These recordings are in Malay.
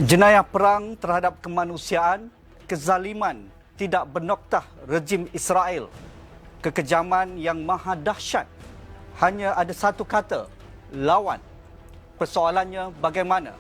Jenayah perang terhadap kemanusiaan, kezaliman tidak bernoktah rejim Israel. Kekejaman yang maha dahsyat. Hanya ada satu kata, lawan. Persoalannya bagaimana?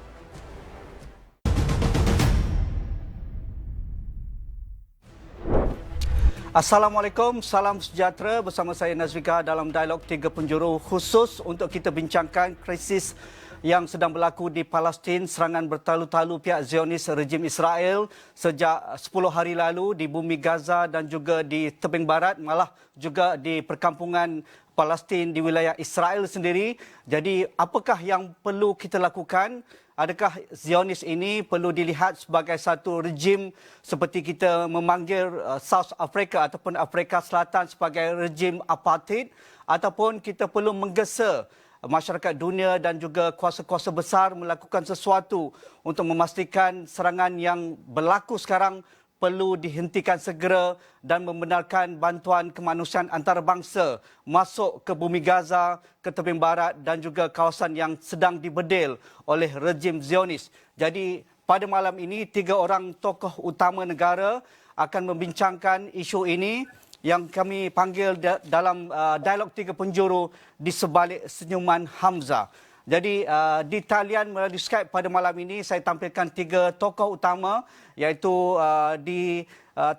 Assalamualaikum, salam sejahtera, bersama saya Nazrika dalam Dialog Tiga Penjuru khusus untuk kita bincangkan krisis yang sedang berlaku di Palestin, serangan bertalu-talu pihak Zionis rejim Israel sejak 10 hari lalu di bumi Gaza dan juga di tebing barat, malah juga di perkampungan Palestin di wilayah Israel sendiri. Jadi apakah yang perlu kita lakukan? Adakah Zionis ini perlu dilihat sebagai satu rejim seperti kita memanggil South Africa ataupun Afrika Selatan sebagai rejim apartheid, ataupun kita perlu menggesa masyarakat dunia dan juga kuasa-kuasa besar melakukan sesuatu untuk memastikan serangan yang berlaku sekarang perlu dihentikan segera dan membenarkan bantuan kemanusiaan antarabangsa masuk ke bumi Gaza, ke tebing barat dan juga kawasan yang sedang dibedil oleh rejim Zionis. Jadi pada malam ini 3 orang tokoh utama negara akan membincangkan isu ini yang kami panggil dalam Dialog Tiga Penjuru di sebalik senyuman Hamzah. Jadi di talian melalui Skype pada malam ini saya tampilkan 3 tokoh utama, iaitu di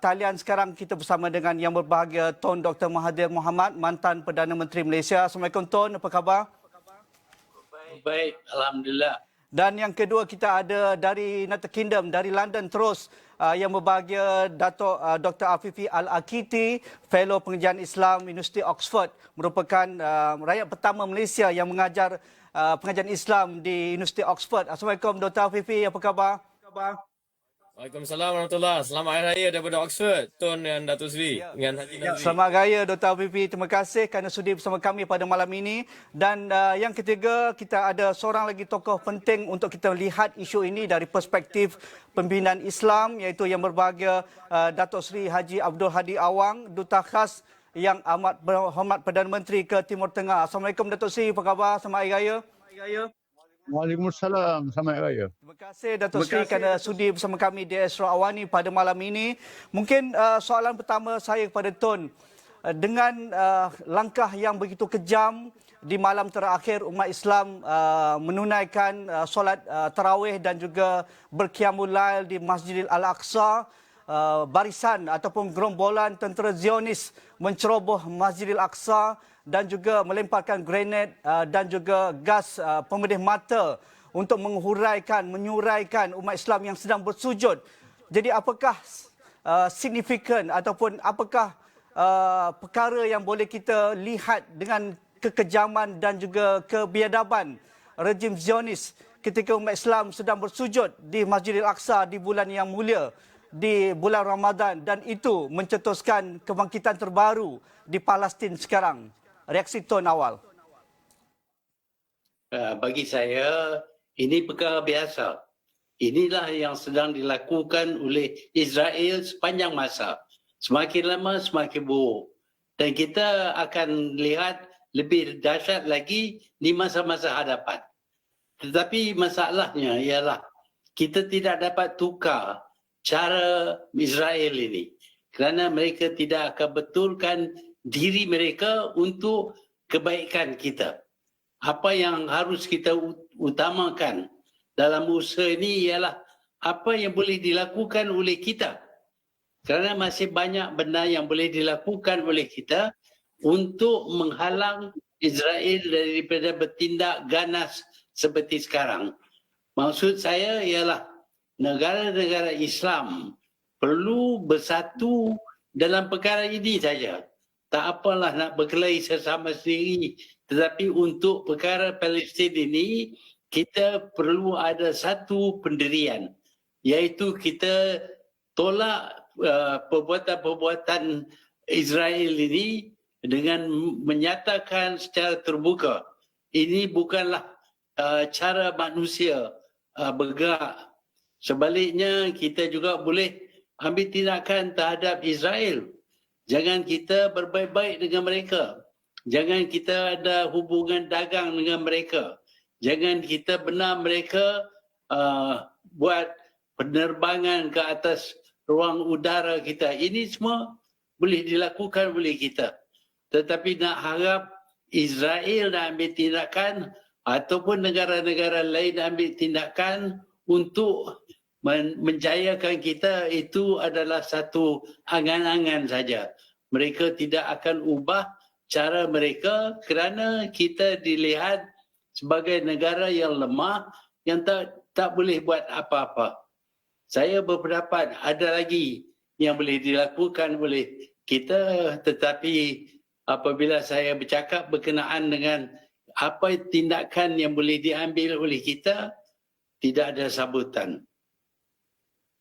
talian sekarang kita bersama dengan yang berbahagia Tun Dr. Mahathir Mohamad, mantan Perdana Menteri Malaysia. Assalamualaikum Tun, apa khabar? Baik, Alhamdulillah. Dan yang kedua kita ada dari United Kingdom, dari London terus, yang berbahagia Dato' Dr. Afifi Al-Akiti, Fellow Pengajian Islam Universiti Oxford, merupakan rakyat pertama Malaysia yang mengajar pengajian Islam di Universiti Oxford. Assalamualaikum Dr. Afifi, apa khabar? Waalaikumsalam warahmatullahi. Selamat Hari Raya daripada Oxford, Tun dan Datuk Seri dengan Haji Nazri. Selamat Raya Dr. Afifi. Terima kasih kerana sudi bersama kami pada malam ini. Dan yang ketiga, kita ada seorang lagi tokoh penting untuk kita lihat isu ini dari perspektif pembinaan Islam, iaitu yang berbahagia Datuk Seri Haji Abdul Hadi Awang, Duta Khas yang amat berhormat Perdana Menteri ke Timur Tengah. Assalamualaikum Datuk Seri, apa khabar? Selamat Hari Raya. Waalaikumsalam, selamat raya. Terima kasih Datuk Seri kerana sudi bersama kami di Astro Awani pada malam ini. Mungkin soalan pertama saya kepada Tun, dengan langkah yang begitu kejam di malam terakhir umat Islam menunaikan solat tarawih dan juga berqiyamul lail di Masjidil Al-Aqsa, barisan ataupun gerombolan tentera Zionis menceroboh Masjidil Aqsa dan juga melemparkan granat dan juga gas pemedih mata untuk menyuraikan umat Islam yang sedang bersujud. Jadi apakah signifikan ataupun apakah perkara yang boleh kita lihat dengan kekejaman dan juga kebiadaban rejim Zionis ketika umat Islam sedang bersujud di Masjidil Aqsa di bulan yang mulia, di bulan Ramadan, dan itu mencetuskan kebangkitan terbaru di Palestin sekarang? Reaksi Tun awal. Bagi saya, ini perkara biasa. Inilah yang sedang dilakukan oleh Israel sepanjang masa. Semakin lama, semakin buruk. Dan kita akan lihat lebih dahsyat lagi di masa-masa hadapan. Tetapi masalahnya ialah kita tidak dapat tukar cara Israel ini. Kerana mereka tidak akan betulkan diri mereka untuk kebaikan kita. Apa yang harus kita utamakan dalam usaha ini ialah apa yang boleh dilakukan oleh kita. Kerana masih banyak benda yang boleh dilakukan oleh kita untuk menghalang Israel daripada bertindak ganas seperti sekarang. Maksud saya ialah negara-negara Islam perlu bersatu dalam perkara ini saja. Tak apalah nak berkelahi sesama sendiri, tetapi untuk perkara Palestin ini kita perlu ada satu pendirian, iaitu kita tolak perbuatan-perbuatan Israel ini dengan menyatakan secara terbuka ini bukanlah cara manusia bergerak. Sebaliknya kita juga boleh ambil tindakan terhadap Israel. Jangan kita berbaik-baik dengan mereka. Jangan kita ada hubungan dagang dengan mereka. Jangan kita benar mereka buat penerbangan ke atas ruang udara kita. Ini semua boleh dilakukan oleh kita. Tetapi nak harap Israel nak ambil tindakan ataupun negara-negara lain ambil tindakan untuk menjayakan kita, itu adalah satu angan-angan saja. Mereka tidak akan ubah cara mereka kerana kita dilihat sebagai negara yang lemah yang tak boleh buat apa-apa. Saya berpendapat ada lagi yang boleh dilakukan oleh kita, tetapi apabila saya bercakap berkenaan dengan apa tindakan yang boleh diambil oleh kita, tidak ada sambutan.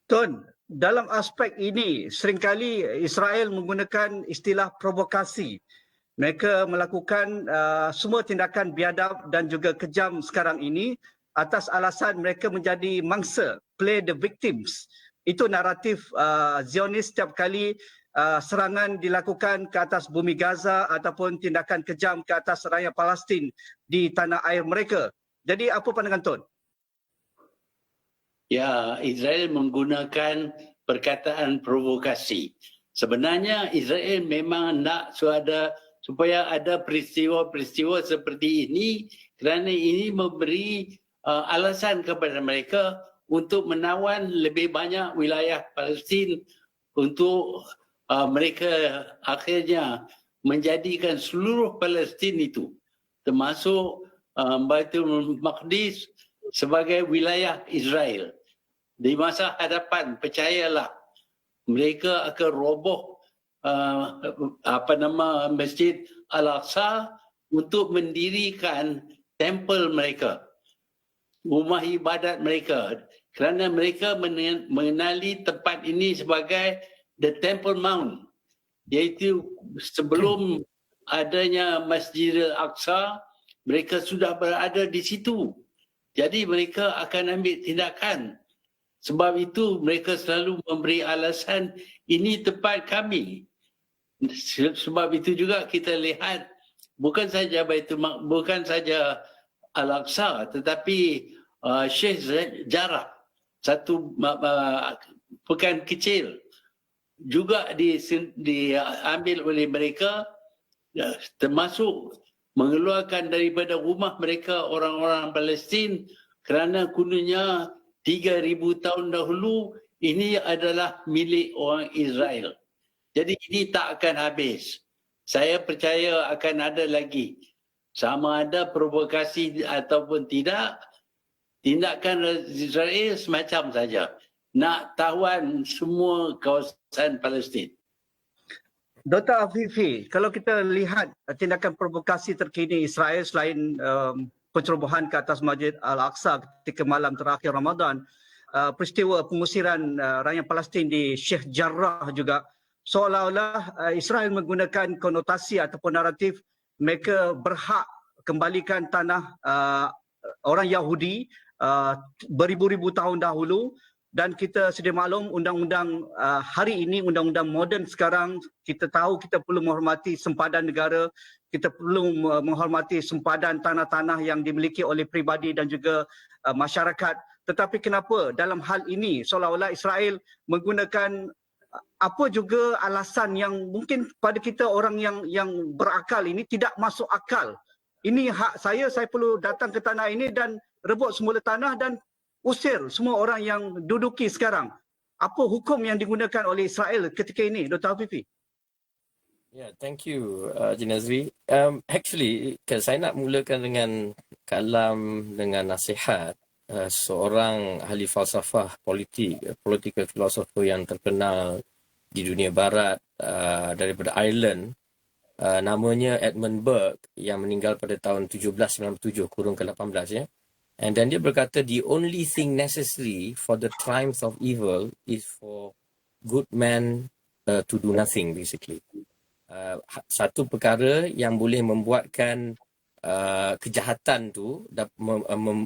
Tun, dalam aspek ini seringkali Israel menggunakan istilah provokasi. Mereka melakukan semua tindakan biadab dan juga kejam sekarang ini atas alasan mereka menjadi mangsa, play the victims. Itu naratif Zionis setiap kali serangan dilakukan ke atas bumi Gaza ataupun tindakan kejam ke atas rakyat Palestin di tanah air mereka. Jadi apa pandangan Tun? Ya, Israel menggunakan perkataan provokasi. Sebenarnya Israel memang nak supaya ada peristiwa-peristiwa seperti ini kerana ini memberi alasan kepada mereka untuk menawan lebih banyak wilayah Palestin untuk mereka akhirnya menjadikan seluruh Palestin itu termasuk Baitul Maqdis sebagai wilayah Israel. Di masa hadapan, percayalah, mereka akan roboh Masjid Al-Aqsa untuk mendirikan tempel mereka, rumah ibadat mereka, kerana mereka mengenali tempat ini sebagai the Temple Mount, iaitu sebelum adanya Masjid Al-Aqsa, mereka sudah berada di situ. Jadi mereka akan ambil tindakan. Sebab itu mereka selalu memberi alasan ini tempat kami. Sebab itu juga kita lihat bukan saja Al-Aqsa, tetapi Sheikh Jarrah, satu pekan kecil juga diambil oleh mereka, termasuk mengeluarkan daripada rumah mereka orang-orang Palestin kerana kononnya 3,000 tahun dahulu ini adalah milik orang Israel. Jadi ini tak akan habis. Saya percaya akan ada lagi. Sama ada provokasi ataupun tidak, tindakan Israel semacam saja. Nak tawan semua kawasan Palestin. Dr. Afifi, kalau kita lihat tindakan provokasi terkini Israel selain pencerobohan ke atas Masjid Al-Aqsa ketika malam terakhir Ramadan, peristiwa pengusiran rakyat Palestin di Sheikh Jarrah juga, seolah-olah Israel menggunakan konotasi ataupun naratif mereka berhak kembalikan tanah orang Yahudi beribu-ribu tahun dahulu. Dan kita sedia maklum undang-undang hari ini, undang-undang moden sekarang, kita tahu kita perlu menghormati sempadan negara, kita perlu menghormati sempadan tanah-tanah yang dimiliki oleh pribadi dan juga masyarakat. Tetapi kenapa dalam hal ini seolah-olah Israel menggunakan apa juga alasan yang mungkin pada kita orang yang berakal ini tidak masuk akal. Ini hak saya perlu datang ke tanah ini dan rebut semula tanah dan usir semua orang yang duduki sekarang. Apa hukum yang digunakan oleh Israel ketika ini, Dr. Afifi? Yeah, thank you, Jinazri. Actually, saya nak mulakan dengan kalam dengan nasihat seorang ahli falsafah political philosopher yang terkenal di dunia barat daripada Ireland. Namanya Edmund Burke yang meninggal pada tahun 1797, kurung ke-18 ya. And then dia berkata, the only thing necessary for the triumph of evil is for good men to do nothing, basically. Satu perkara yang boleh membuatkan kejahatan tu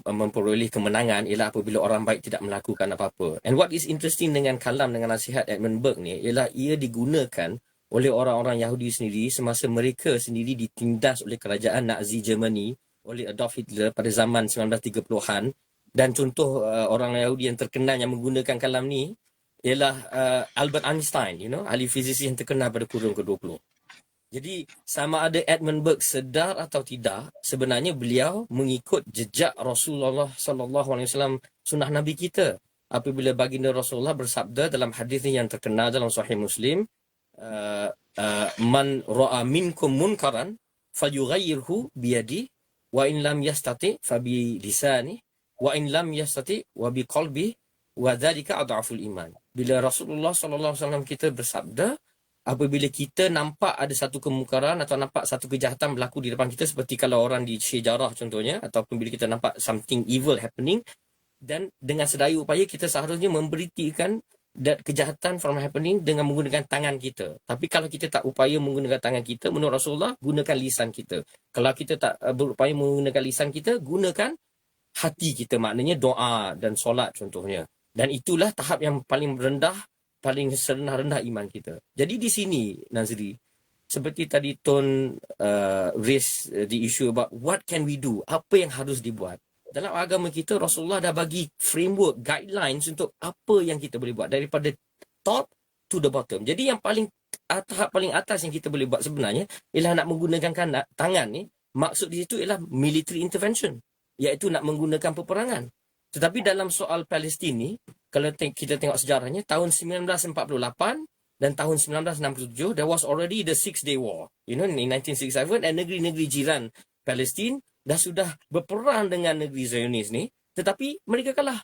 memperoleh kemenangan ialah apabila orang baik tidak melakukan apa-apa. And what is interesting dengan kalam, dengan nasihat Edmund Burke ni, ialah ia digunakan oleh orang-orang Yahudi sendiri semasa mereka sendiri ditindas oleh kerajaan Nazi Germany oleh Adolf Hitler pada zaman 1930-an Dan contoh orang Yahudi yang terkenal yang menggunakan kalam ni ialah Albert Einstein, ahli fizisis yang terkenal pada kurun ke-20. Jadi sama ada Edmund Burke sedar atau tidak, sebenarnya beliau mengikut jejak Rasulullah sallallahu alaihi wasallam, sunnah Nabi kita. Apabila baginda Rasulullah bersabda dalam hadis yang terkenal dalam Sahih Muslim, man ra'a minkum munkaran falyughayyirhu biyadi wa in lam yastati fa bi lisani wa in lam yastati wa bi qalbi wa dzalika adhaful iman. Bila Rasulullah sallallahu alaihi wasallam kita bersabda, apabila kita nampak ada satu kemungkaran atau nampak satu kejahatan berlaku di depan kita, seperti kalau orang di sejarah contohnya, ataupun bila kita nampak something evil happening, dan dengan sedaya upaya kita seharusnya memberitakan that kejahatan from happening dengan menggunakan tangan kita. Tapi kalau kita tak upaya menggunakan tangan kita, menurut Rasulullah, gunakan lisan kita. Kalau kita tak berupaya menggunakan lisan kita, gunakan hati kita, maknanya doa dan solat contohnya. Dan itulah tahap yang paling rendah, paling serendah-rendah iman kita. Jadi di sini, Nazri, seperti tadi Tun raise the issue about what can we do, apa yang harus dibuat. Dalam agama kita, Rasulullah dah bagi framework, guidelines untuk apa yang kita boleh buat, daripada top to the bottom. Jadi yang tahap paling atas yang kita boleh buat sebenarnya ialah nak menggunakan tangan ni. Maksud di situ ialah military intervention, iaitu nak menggunakan peperangan. Tetapi dalam soal Palestin ni, kalau kita tengok sejarahnya, tahun 1948 dan tahun 1967, there was already the Six-Day War, in 1967, dan negeri-negeri jiran Palestin dah sudah berperang dengan negeri Zionis ni, tetapi mereka kalah.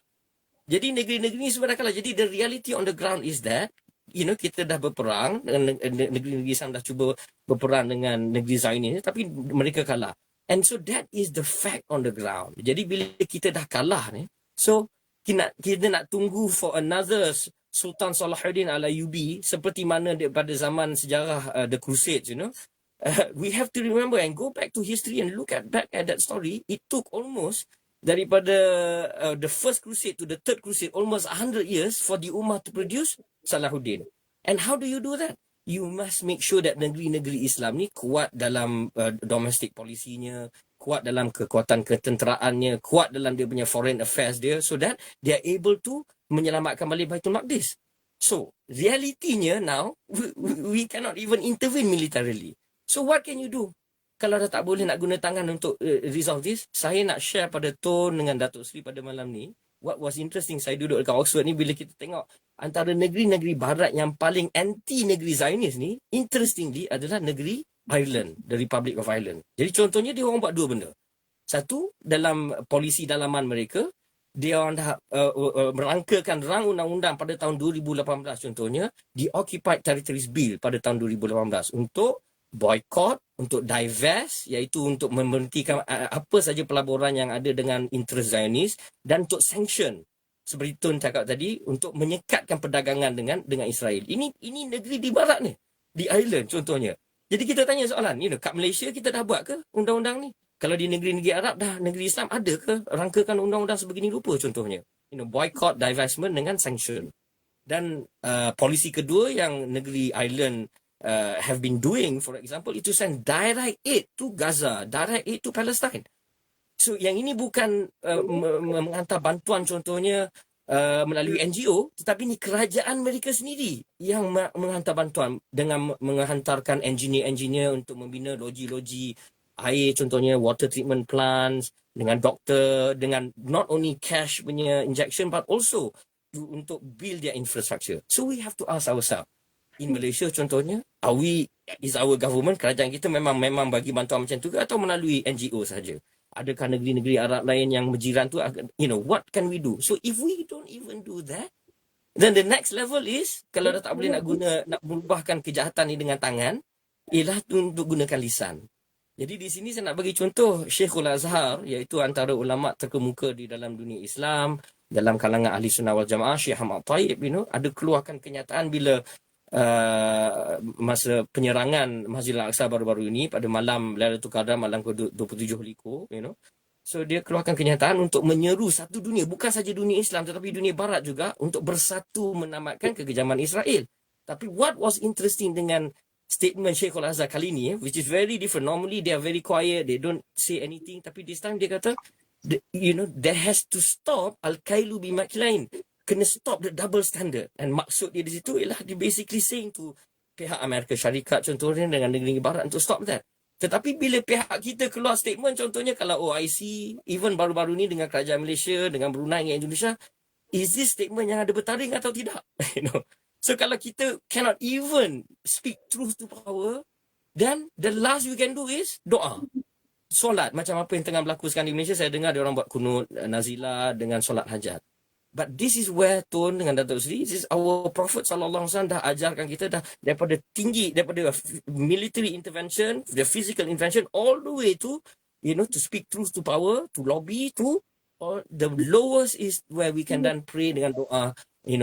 Jadi negeri-negeri ni sudah kalah. Jadi the reality on the ground is that, kita dah berperang dengan negeri-negeri Islam, dah cuba berperang dengan negeri Zionis, tapi mereka kalah. And so that is the fact on the ground. Jadi bila kita dah kalah ni, so kita nak tunggu for another Sultan Salahuddin Al-Ayyubi seperti mana pada zaman sejarah the Crusades, we have to remember and go back to history and look back at that story. It took almost daripada the first crusade to the third crusade, almost 100 years for the Ummah to produce Salahuddin. And how do you do that? You must make sure that negeri-negeri Islam ni kuat dalam domestic policy-nya, kuat dalam kekuatan ketenteraannya, kuat dalam dia punya foreign affairs dia, so that they are able to menyelamatkan balik Baitul Maqdis. So, realitinya now, we cannot even intervene militarily. So, what can you do? Kalau dah tak boleh nak guna tangan untuk resolve this, saya nak share pada Tun dengan Datuk Seri pada malam ni. What was interesting, saya duduk dekat Oxford ni, bila kita tengok antara negeri-negeri barat yang paling anti negeri Zionis ni, interestingly adalah negeri Ireland, the Republic of Ireland. Jadi contohnya dia orang buat dua benda. Satu, dalam polisi dalaman mereka, dia orang dah merangkakan rang undang-undang pada tahun 2018 contohnya, the Occupied Territories Bill pada tahun 2018 untuk boycott, untuk divest, iaitu untuk memberhentikan apa saja pelaburan yang ada dengan interest Zionis, dan untuk sanction, seperti Tun cakap tadi, untuk menyekatkan perdagangan dengan Israel. Ini negeri di barat ni, di Ireland contohnya. Jadi kita tanya soalan, kat Malaysia kita dah buat ke undang-undang ni? Kalau di negeri-negeri Arab dah, negeri Islam ada ke rangkakan undang-undang sebegini rupa contohnya? Boycott, divestment dengan sanction. Dan polisi kedua yang negeri Ireland have been doing, for example, itu send direct aid to Gaza, direct aid to Palestine. So yang ini bukan menghantar bantuan contohnya melalui NGO, tetapi ini kerajaan mereka sendiri yang menghantar bantuan dengan menghantarkan engineer untuk membina loji-loji air, contohnya water treatment plants, dengan doktor, dengan not only cash punya injection but also untuk build their infrastructure. So we have to ask ourselves, in Malaysia contohnya, is our government, kerajaan kita memang bagi bantuan macam tu ke, atau melalui NGO saja? Adakah negeri-negeri Arab lain yang berjiran tu, what can we do? So if we don't even do that, then the next level is, kalau dah tak boleh nak merubahkan kejahatan ni dengan tangan, ialah untuk gunakan lisan. Jadi di sini saya nak bagi contoh Syekhul Azhar, iaitu antara ulama terkemuka di dalam dunia Islam, dalam kalangan ahli sunnah wal jamaah, Syekh Ahmad Taib, ada keluarkan kenyataan bila masa penyerangan Masjid Al-Aqsa baru-baru ini pada malam Lailatul Qadar, malam ke-27 Liko, so dia keluarkan kenyataan untuk menyeru satu dunia, bukan saja dunia Islam tetapi dunia barat juga, untuk bersatu menamatkan kekejaman Israel. Tapi what was interesting dengan statement Syekhul Azhar kali ini, which is very different. Normally they are very quiet, they don't say anything, tapi this time dia kata there has to stop al-kailu bimakilain. Kena stop the double standard. And maksud dia di situ ialah dia basically saying to pihak Amerika Syarikat contohnya dengan negeri barat untuk stop that. Tetapi bila pihak kita keluar statement, contohnya kalau OIC, even baru-baru ni dengan kerajaan Malaysia, dengan Brunei, dengan Indonesia, is this statement yang ada bertaring atau tidak? So kalau kita cannot even speak truth to power, then the last we can do is doa. Solat, macam apa yang tengah berlaku sekarang di Malaysia, saya dengar dia orang buat kunut nazilah dengan solat hajat. But this is where Tun dengan Datuk Seri, this is our Prophet sallallahu alaihi wasallam dah ajarkan kita dah daripada tinggi, daripada military intervention, the physical intervention, all the way to, to speak truth to power, to lobby, to, or the lowest is where we can then pray dengan doa,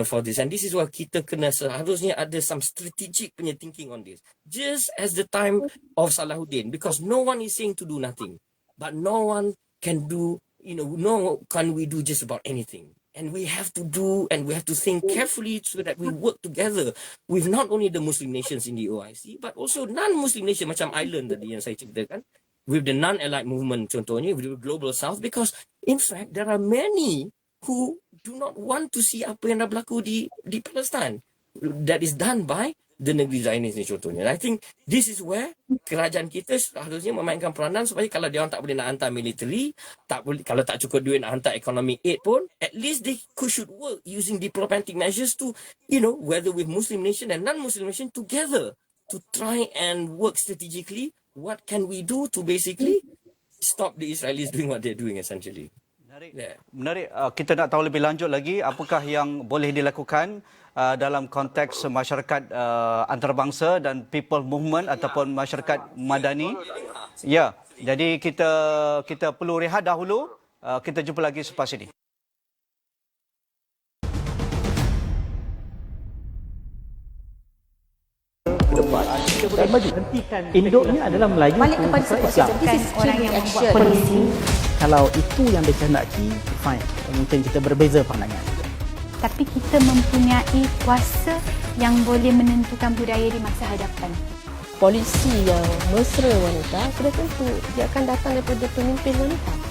for this. And this is why kita kena seharusnya ada some strategic punya thinking on this. Just as the time of Salahuddin, because no one is saying to do nothing, but no one can do, no can we do just about anything. And we have to do, and we have to think carefully so that we work together with not only the Muslim nations in the OIC, but also non-Muslim nations macam Ireland tadi yang saya ceritakan, with the non-allied movement contohnya, with the Global South, because in fact there are many who do not want to see apa yang dah berlaku di Palestine. That is done by the negeri Zionis ni contohnya. I think this is where kerajaan kita harusnya memainkan peranan supaya kalau dia orang tak boleh nak hantar military, tak boleh, kalau tak cukup duit nak hantar economic aid pun, at least they should work using diplomatic measures to, whether with Muslim nation and non-Muslim nation together to try and work strategically. What can we do to basically stop the Israelis doing what they're doing essentially? Menarik. Kita nak tahu lebih lanjut lagi apakah yang boleh dilakukan dalam konteks masyarakat antarabangsa dan people movement ataupun masyarakat madani. Ya, jadi kita perlu rehat dahulu. Kita jumpa lagi selepas ini. Dan maju. Induknya adalah Melayu. Balik kepada Islam. orang yang membuat Polisi, kalau itu yang dia kehendaki, fine. Mungkin kita berbeza pandangan. Tapi kita mempunyai kuasa yang boleh menentukan budaya di masa hadapan. Polisi yang mesra wanita, sudah tentu dia akan datang daripada pemimpin wanita.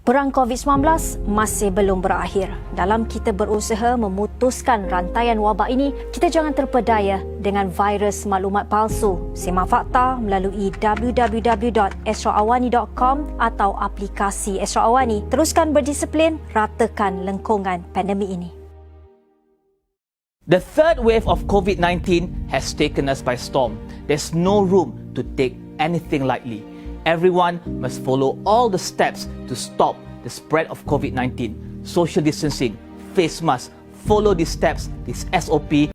Perang COVID-19 masih belum berakhir. Dalam kita berusaha memutuskan rantaian wabak ini, kita jangan terpedaya dengan virus maklumat palsu. Simak fakta melalui www.esraawani.com atau aplikasi Esra Awani. Teruskan berdisiplin, ratakan lengkungan pandemik ini. The third wave of COVID-19 has taken us by storm. There's no room to take anything lightly. Everyone must follow all the steps to stop the spread of COVID-19. Social distancing, face mask, follow these steps, this SOP.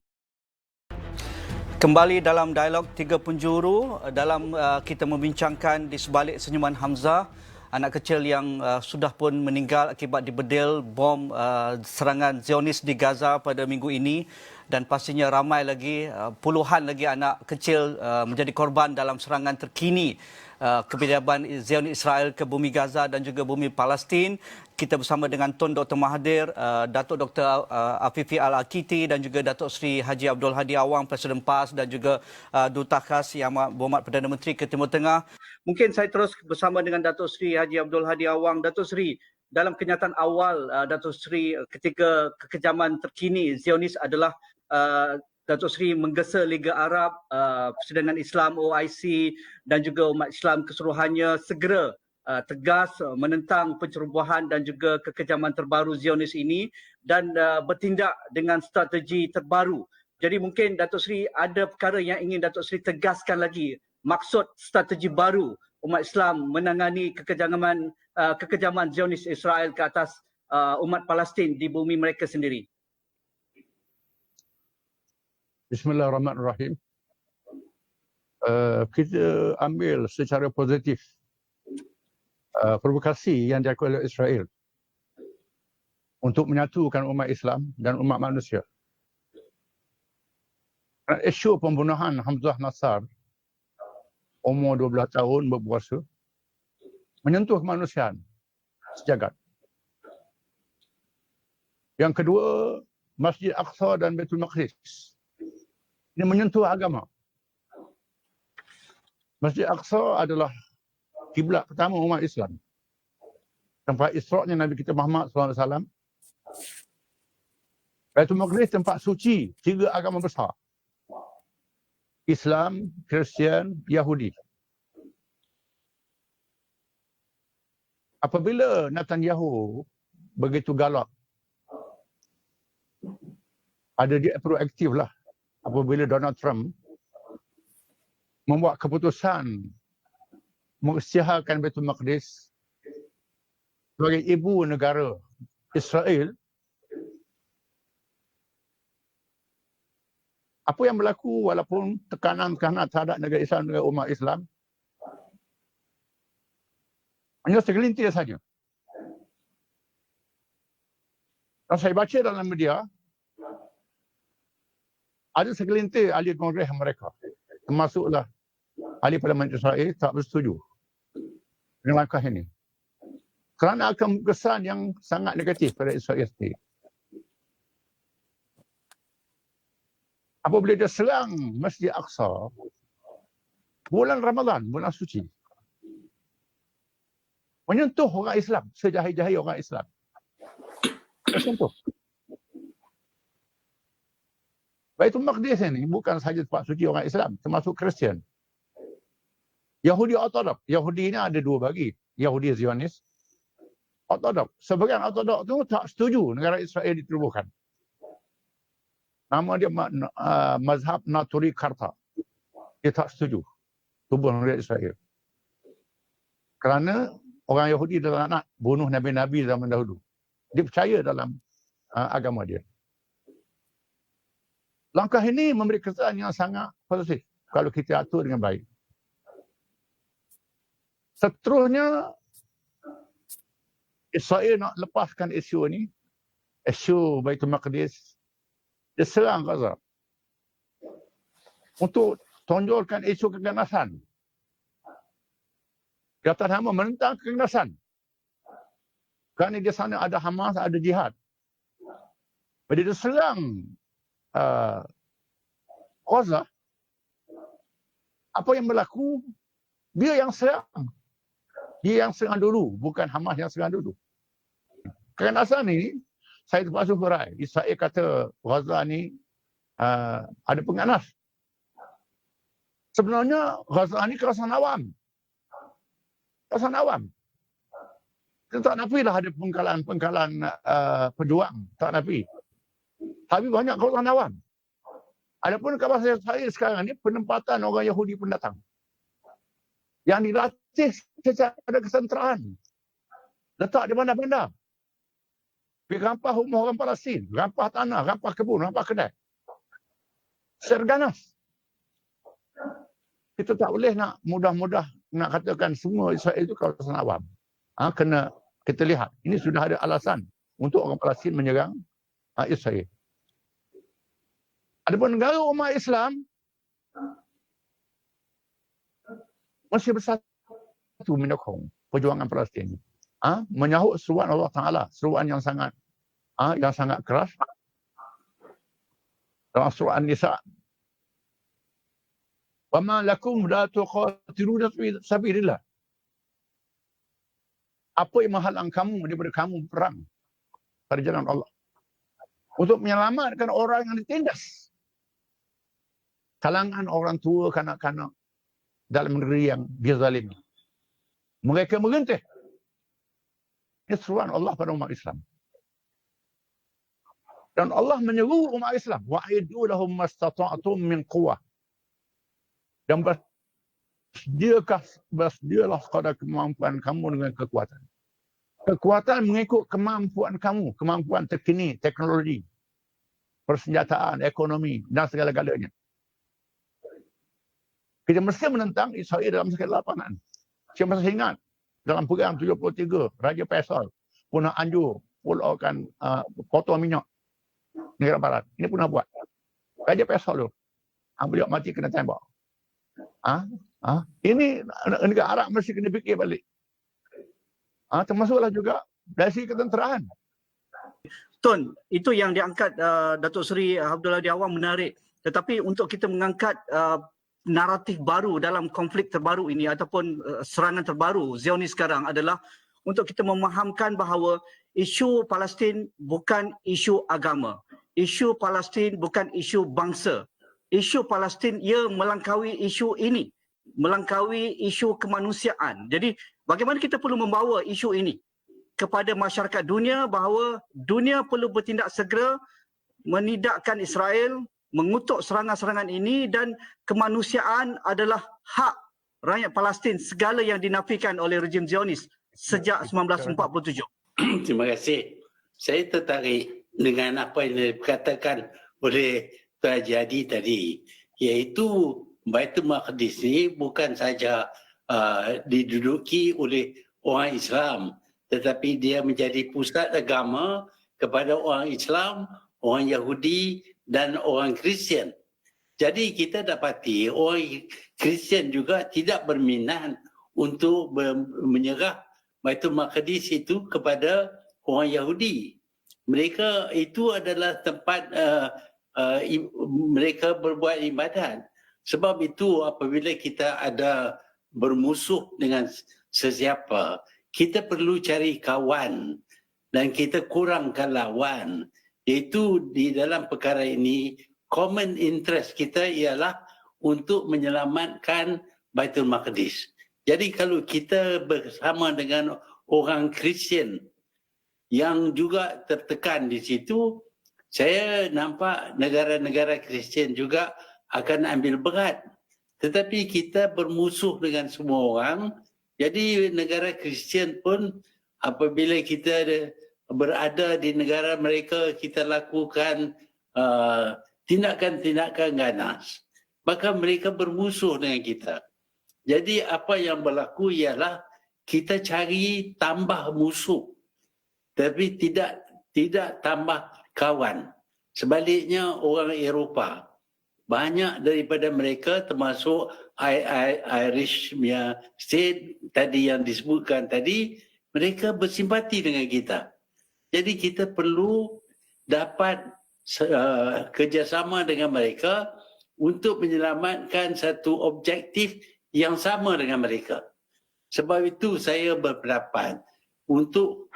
Kembali dalam dialog Tiga Penjuru, dalam kita membincangkan di sebalik senyuman Hamzah, anak kecil yang sudah pun meninggal akibat dibedil bom serangan Zionis di Gaza pada minggu ini, dan pastinya ramai lagi, puluhan lagi anak kecil menjadi korban dalam serangan terkini kebidaban Zionis Israel ke bumi Gaza dan juga bumi Palestin. Kita bersama dengan Tun Dr. Mahathir, Datuk Dr. Afifi Al-Akiti dan juga Datuk Seri Haji Abdul Hadi Awang, Presiden PAS, dan juga Duta Khas Yang Amat Berhormat Perdana Menteri ke Timur Tengah. Mungkin saya terus bersama dengan Datuk Seri Haji Abdul Hadi Awang. Datuk Seri, dalam kenyataan awal Datuk Seri ketika kekejaman terkini Zionis adalah Datuk Seri menggesa Liga Arab, Persidangan Islam OIC dan juga umat Islam keseluruhannya segera tegas menentang pencerobohan dan juga kekejaman terbaru Zionis ini dan bertindak dengan strategi terbaru. Jadi mungkin Datuk Seri ada perkara yang ingin Datuk Seri tegaskan lagi, maksud strategi baru umat Islam menangani kekejaman Zionis Israel ke atas umat Palestin di bumi mereka sendiri. Bismillahirrahmanirrahim. Kita ambil secara positif provokasi yang dilakukan oleh Israel untuk menyatukan umat Islam dan umat manusia. Isu pembunuhan Hamzah Nassar, umur 12 tahun, berpuasa, menyentuh kemanusiaan sejagat. Yang kedua, Masjid Aqsa dan Baitul Maqdis. Ini menyentuh agama. Masjid Aqsa adalah kiblat pertama umat Islam. Tempat Isra' Nabi kita Muhammad SAW. Baitul Maqdis tempat suci 3 agama besar. Islam, Kristian, Yahudi. Apabila Netanyahu begitu galak, ada dia proaktif lah. Apabila Donald Trump membuat keputusan mengisytiharkan Baitul Maqdis sebagai ibu negara Israel, apa yang berlaku walaupun tekanan-tekanan terhadap negara Islam, negara umat Islam, hanya segelintir saja. Dan saya baca dalam media, ada segelintir ahli kongres mereka, termasuklah ahli Parlimen Israel, tak bersetuju dengan langkah ini. Kerana akan kesan yang sangat negatif pada Israel sendiri. Apabila dia serang Masjid Aqsa, bulan Ramadan, bulan suci, menyentuh orang Islam, sejahir-jahir orang Islam. Menyentuh. Baitul Maqdis ini bukan sahaja tempat suci orang Islam, termasuk Kristian. Yahudi Ortodok. Yahudi ini ada 2 bagi. Yahudi Zionis, Ortodok. Sebagian Ortodok itu tak setuju negara Israel ditubuhkan. Nama dia mazhab Naturi Karta. Dia tak setuju tubuh negara Israel. Kerana orang Yahudi adalah nak bunuh Nabi-Nabi zaman dahulu. Dia percaya dalam agama dia. Langkah ini memberi kesan yang sangat positif kalau kita atur dengan baik. Seterusnya, Israel nak lepaskan isu ini, isu Baitul Maqdis, dia serang Gaza untuk tonjolkan isu keganasan. Dia atas nama menentang keganasan. Kerana di sana ada Hamas, ada jihad. Jadi dia serang Gaza. Apa yang berlaku, dia yang serang. Dia yang serang dulu, bukan Hamas yang serang dulu. Keganasan ini, saya terpaksa hurai. Israel kata Gaza ni ada pengganas. Sebenarnya Gaza ni kawasan awam. Kawasan awam. Kita tak nafilah ada pengkalan pejuang. Tak nafi. Tapi banyak kawasan awam. Adapun kawasan Israel sekarang ni penempatan orang Yahudi pendatang. Yang dilatih secara kesenteraan. Letak di mana-mana. Pergi rampah rumah orang Palestin, rampah tanah, rampah kebun, rampah kedai. Serganas. Kita tak boleh nak mudah-mudah nak katakan semua Israel itu kawasan awam. Kena kita lihat. Ini sudah ada alasan untuk orang Palestin menyerang Israel. Adapun negara umat Islam masih bersatu menyokong perjuangan Palestin. Menyahut seruan Allah Ta'ala, seruan yang sangat keras. Dalam surah An-Nisa. Wa ma lakum la tuqatiluna fi sabilillah. Apa yang menghalang kamu daripada kamu perang pada jalan Allah? Untuk menyelamatkan orang yang ditindas. Kalangan orang tua, kanak-kanak dalam negeri yang dizalimi. Mereka merintih. Ini seruan Allah pada umat Islam. Dan Allah menyeru umat Islam, wa'idu lahum mastata'tum min quwwah. Dan bersedialah kepada kemampuan kamu dengan kekuatan. Kekuatan mengikut kemampuan kamu, kemampuan terkini, teknologi, persenjataan, ekonomi dan segala-galanya. Kita mesti menentang Israel dalam segala lapangan. Saya masih ingat dalam perang 73, Raja Faisal pun nak anjur pulaukan kotor minyak negara barat. Ini pun nak buat. Raja Faisal tu. Beliau mati kena tembak. Ini negara Arab mesti kena fikir balik. Termasuklah juga dari segi ketenteraan. Tun, itu yang diangkat Datuk Seri Abdullah Awang menarik. Tetapi untuk kita mengangkat naratif baru dalam konflik terbaru ini ataupun serangan terbaru Zionis sekarang adalah untuk kita memahamkan bahawa isu Palestin bukan isu agama. Isu Palestin bukan isu bangsa. Isu Palestin ia melangkaui isu ini, melangkaui isu kemanusiaan. Jadi bagaimana kita perlu membawa isu ini kepada masyarakat dunia bahawa dunia perlu bertindak segera menidakkan Israel, mengutuk serangan-serangan ini, dan kemanusiaan adalah hak rakyat Palestin segala yang dinafikan oleh rejim Zionis sejak 1947. Terima kasih. Saya tertarik dengan apa yang dikatakan oleh Tuan Jadi tadi, iaitu Baitul Maqdis ini bukan saja diduduki oleh orang Islam, tetapi dia menjadi pusat agama kepada orang Islam, orang Yahudi dan orang Kristian. Jadi kita dapati orang Kristian juga tidak berminat untuk menyerah Baitul Maqdis itu kepada orang Yahudi. Mereka itu adalah tempat mereka berbuat ibadat. Sebab itu apabila kita ada bermusuh dengan sesiapa, kita perlu cari kawan dan kita kurangkan lawan. Iaitu di dalam perkara ini, common interest kita ialah untuk menyelamatkan Baitul Maqdis. Jadi kalau kita bersama dengan orang Kristian yang juga tertekan di situ, saya nampak negara-negara Kristian juga akan ambil berat. Tetapi kita bermusuh dengan semua orang, jadi negara Kristian pun apabila kita berada di negara mereka, kita lakukan tindakan-tindakan ganas, maka mereka bermusuh dengan kita. Jadi apa yang berlaku ialah kita cari tambah musuh, tapi tidak tambah kawan. Sebaliknya orang Eropah, banyak daripada mereka termasuk Irish State tadi yang disebutkan tadi, mereka bersimpati dengan kita. Jadi kita perlu dapat kerjasama dengan mereka untuk menyelamatkan satu objektif yang sama dengan mereka. Sebab itu saya berpendapat untuk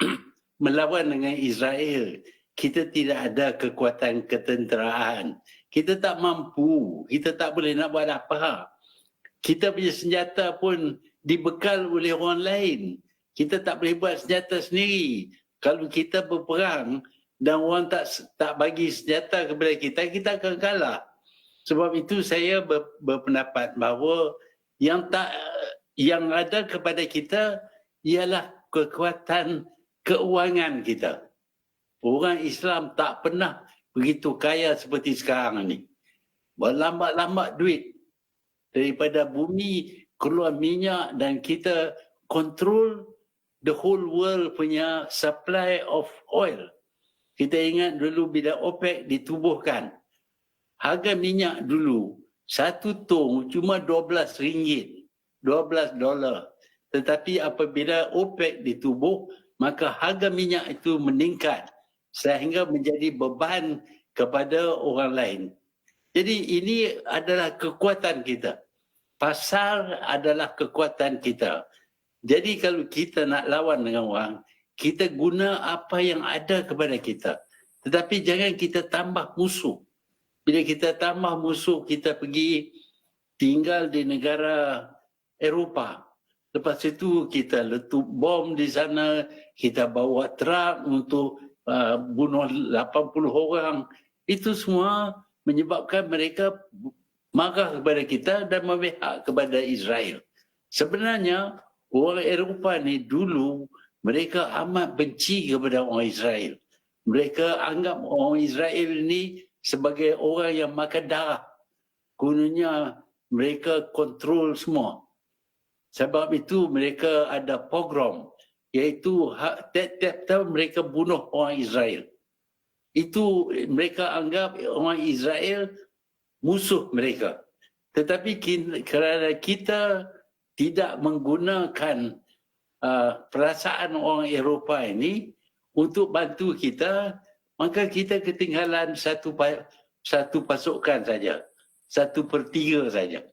melawan dengan Israel, kita tidak ada kekuatan ketenteraan. Kita tak mampu, kita tak boleh nak buat apa. Kita punya senjata pun dibekal oleh orang lain. Kita tak boleh buat senjata sendiri. Kalau kita berperang dan orang tak bagi senjata kepada kita, kita akan kalah. Sebab itu saya berpendapat bahawa yang ada kepada kita ialah kekuatan keuangan kita. Orang Islam tak pernah begitu kaya seperti sekarang ni. Berlambat-lambat duit daripada bumi keluar minyak dan kita control the whole world punya supply of oil. Kita ingat dulu bila OPEC ditubuhkan, harga minyak dulu satu tong cuma $12, $12. Tetapi apabila OPEC ditubuh, maka harga minyak itu meningkat sehingga menjadi beban kepada orang lain. Jadi ini adalah kekuatan kita. Pasar adalah kekuatan kita. Jadi kalau kita nak lawan dengan orang, kita guna apa yang ada kepada kita. Tetapi jangan kita tambah musuh. Bila kita tambah musuh, kita pergi tinggal di negara Eropah. Lepas itu kita letup bom di sana, kita bawa truk untuk bunuh 80 orang. Itu semua menyebabkan mereka marah kepada kita dan memihak kepada Israel. Sebenarnya orang Eropah ni dulu mereka amat benci kepada orang Israel. Mereka anggap orang Israel ni sebagai orang yang makan darah. Kononnya mereka kontrol semua. Sebab itu mereka ada pogrom, iaitu tiap-tiap tahun mereka bunuh orang Israel. Itu mereka anggap orang Israel musuh mereka. Tetapi kerana kita tidak menggunakan perasaan orang Eropah ini untuk bantu kita, maka kita ketinggalan satu pasukan saja, 1/3 saja.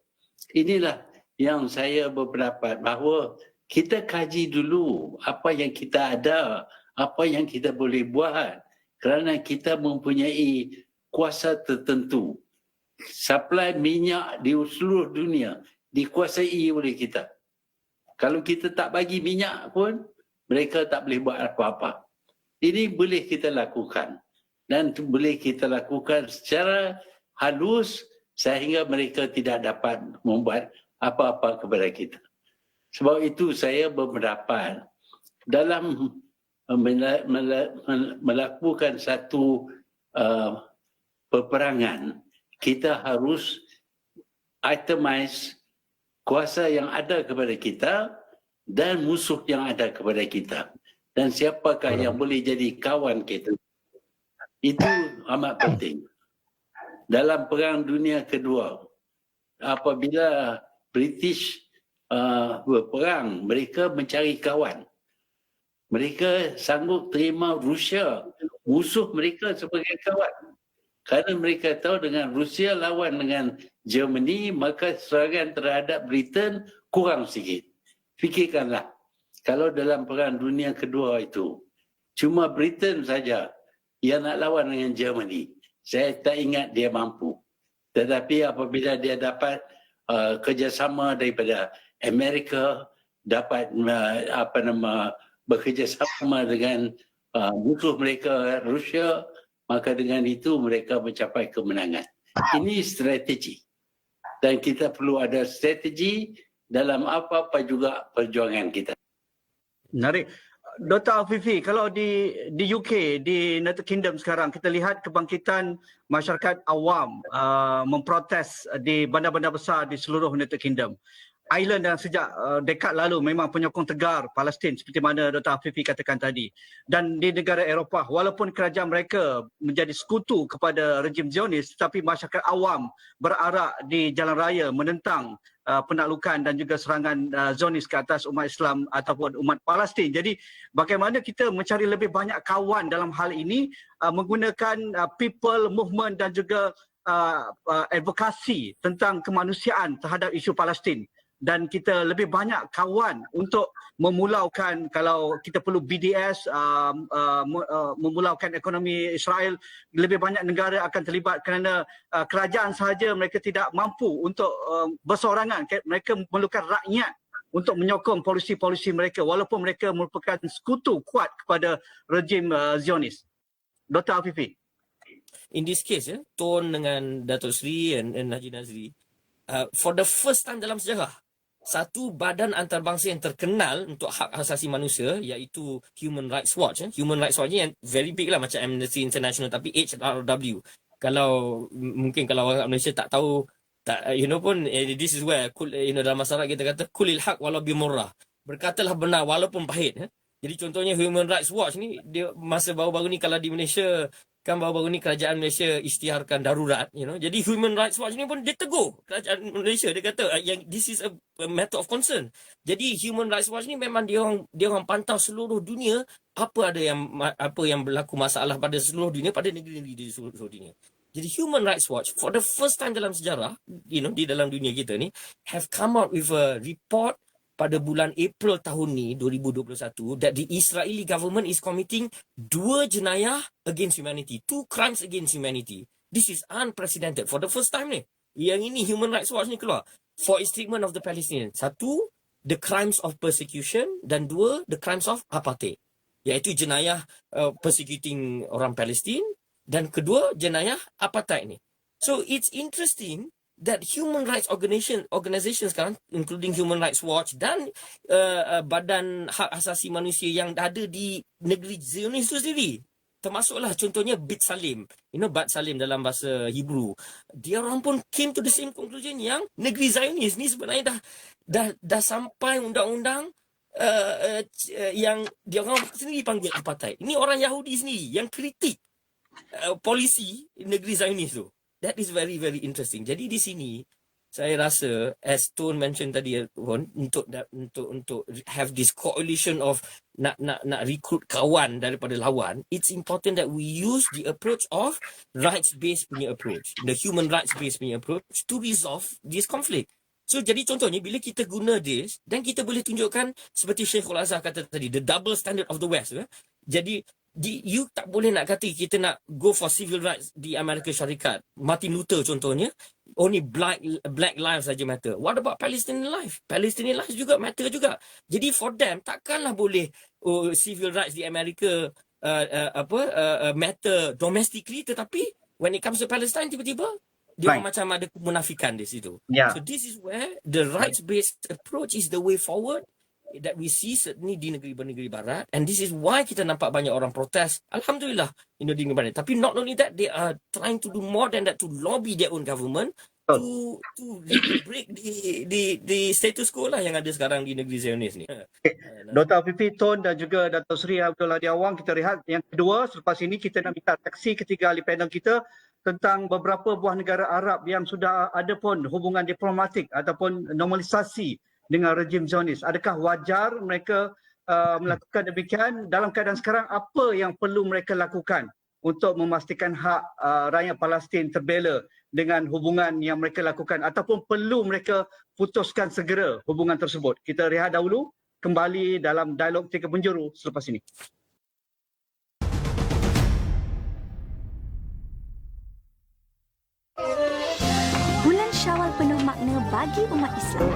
inilah yang saya berpendapat bahawa kita kaji dulu apa yang kita ada, apa yang kita boleh buat, kerana kita mempunyai kuasa tertentu. Suplai minyak di seluruh dunia dikuasai oleh kita. Kalau kita tak bagi minyak pun, mereka tak boleh buat apa-apa. Ini boleh kita lakukan. Dan boleh kita lakukan secara halus sehingga mereka tidak dapat membuat apa-apa kepada kita. Sebab itu saya berpendapat dalam melakukan satu peperangan, kita harus itemize kuasa yang ada kepada kita dan musuh yang ada kepada kita. Dan siapakah yang boleh jadi kawan kita. Itu amat penting. Dalam Perang Dunia Kedua, apabila British berperang, mereka mencari kawan. Mereka sanggup terima Rusia, musuh mereka sebagai kawan. Kerana mereka tahu dengan Rusia lawan dengan Germany, maka serangan terhadap Britain kurang sikit. Fikirkanlah, kalau dalam Perang Dunia Kedua itu, cuma Britain saja yang nak lawan dengan Germany. Saya tak ingat dia mampu. Tetapi apabila dia dapat kerjasama daripada Amerika, dapat bekerjasama dengan musuh mereka Rusia, maka dengan itu mereka mencapai kemenangan. Ini strategi. Dan kita perlu ada strategi dalam apa-apa juga perjuangan kita. Menarik. Dr. Afifi, kalau di UK, di United Kingdom sekarang, kita lihat kebangkitan masyarakat awam memprotes di bandar-bandar besar di seluruh United Kingdom. Ireland dan sejak dekad lalu memang penyokong tegar Palestin seperti mana Dr. Afifi katakan tadi. Dan di negara Eropah, walaupun kerajaan mereka menjadi sekutu kepada rejim Zionis, tetapi masyarakat awam berarak di jalan raya menentang penaklukan dan juga serangan Zionis ke atas umat Islam ataupun umat Palestin. Jadi bagaimana kita mencari lebih banyak kawan dalam hal ini menggunakan people movement dan juga advokasi tentang kemanusiaan terhadap isu Palestin. Dan kita lebih banyak kawan untuk memulaukan, kalau kita perlu BDS, memulaukan ekonomi Israel, lebih banyak negara akan terlibat kerana kerajaan sahaja mereka tidak mampu untuk bersorangan. Mereka memerlukan rakyat untuk menyokong polisi-polisi mereka walaupun mereka merupakan sekutu kuat kepada rejim Zionis. Dr. Afifi. In this case, Tun dengan Datuk Seri and Haji Nazri, for the first time dalam sejarah, satu badan antarabangsa yang terkenal untuk hak asasi manusia iaitu Human Rights Watch. Human Rights Watch ni yang very big lah macam Amnesty International, tapi HRW. Kalau mungkin kalau orang Malaysia tak tahu, pun this is where dalam masyarakat kita kata kulil haq walau bimurrah. Berkatalah benar walaupun pahit. Jadi contohnya Human Rights Watch ni, dia masa baru-baru ni kalau di Malaysia, kan baru-baru ni kerajaan Malaysia isytiharkan darurat, Jadi Human Rights Watch ni pun dia tegur kerajaan Malaysia, dia kata yang this is a matter of concern. Jadi Human Rights Watch ni memang dia orang pantau seluruh dunia apa yang berlaku masalah pada seluruh dunia, pada negeri-negeri di seluruh dunia. Jadi Human Rights Watch for the first time dalam sejarah, di dalam dunia kita ni, have come out with a report pada bulan April tahun ni 2021 that the Israeli government is committing 2 jenayah against humanity, 2 crimes against humanity. This is unprecedented for the first time ni. Yang ini Human Rights Watch ni keluar for its treatment of the Palestinians. 1, the crimes of persecution, dan 2, the crimes of apartheid. Iaitu jenayah persecuting orang Palestin, dan kedua jenayah apartheid ni. So it's interesting that human rights organizations sekarang, including Human Rights Watch dan badan hak asasi manusia yang ada di negeri Zionis itu sendiri, termasuklah contohnya Beit Salim, Bat Salim dalam bahasa Hebrew, dia orang pun came to the same conclusion yang negeri Zionis ni sebenarnya dah sampai undang-undang yang dia orang sendiri panggil apartheid. Ini orang Yahudi sendiri yang kritik polisi negeri Zionis tu. That is very, very interesting. Jadi di sini saya rasa, as Tun mention tadi pun, untuk have this coalition of nak recruit kawan daripada lawan, it's important that we use the approach of rights-based punya approach, the human rights-based punya approach to resolve this conflict. So jadi contohnya bila kita guna this dan kita boleh tunjukkan seperti Sheikhul Azhar kata tadi, the double standard of the West. Jadi you tak boleh nak kata kita nak go for civil rights di Amerika Syarikat. Martin Luther contohnya, only black lives saja matter. What about Palestinian life? Palestinian lives juga matter juga. Jadi for them takkanlah boleh civil rights di Amerika matter domestically, tetapi when it comes to Palestine tiba-tiba dia Right. macam ada kemunafikan di situ. Yeah. So this is where the rights-based approach is the way forward that we see certainly di negeri-negeri barat, and this is why kita nampak banyak orang protes. Alhamdulillah, di negeri barat. Tapi not only that, they are trying to do more than that to lobby their own government to break the status quo lah yang ada sekarang di negeri Zionis ni. Dr. Afifi Tun dan juga Dato' Sri Abdul Hadi Awang, kita rehat yang kedua. Selepas ini kita nak minta saksi ketiga ahli panel kita tentang beberapa buah negara Arab yang sudah ada pun hubungan diplomatik ataupun normalisasi dengan rejim Zionis. Adakah wajar mereka melakukan demikian? Dalam keadaan sekarang, apa yang perlu mereka lakukan untuk memastikan hak rakyat Palestin terbela dengan hubungan yang mereka lakukan, ataupun perlu mereka putuskan segera hubungan tersebut? Kita rehat dahulu, kembali dalam Dialog Tiga Penjuru selepas ini. Bulan Syawal penuh makna bagi umat Islam.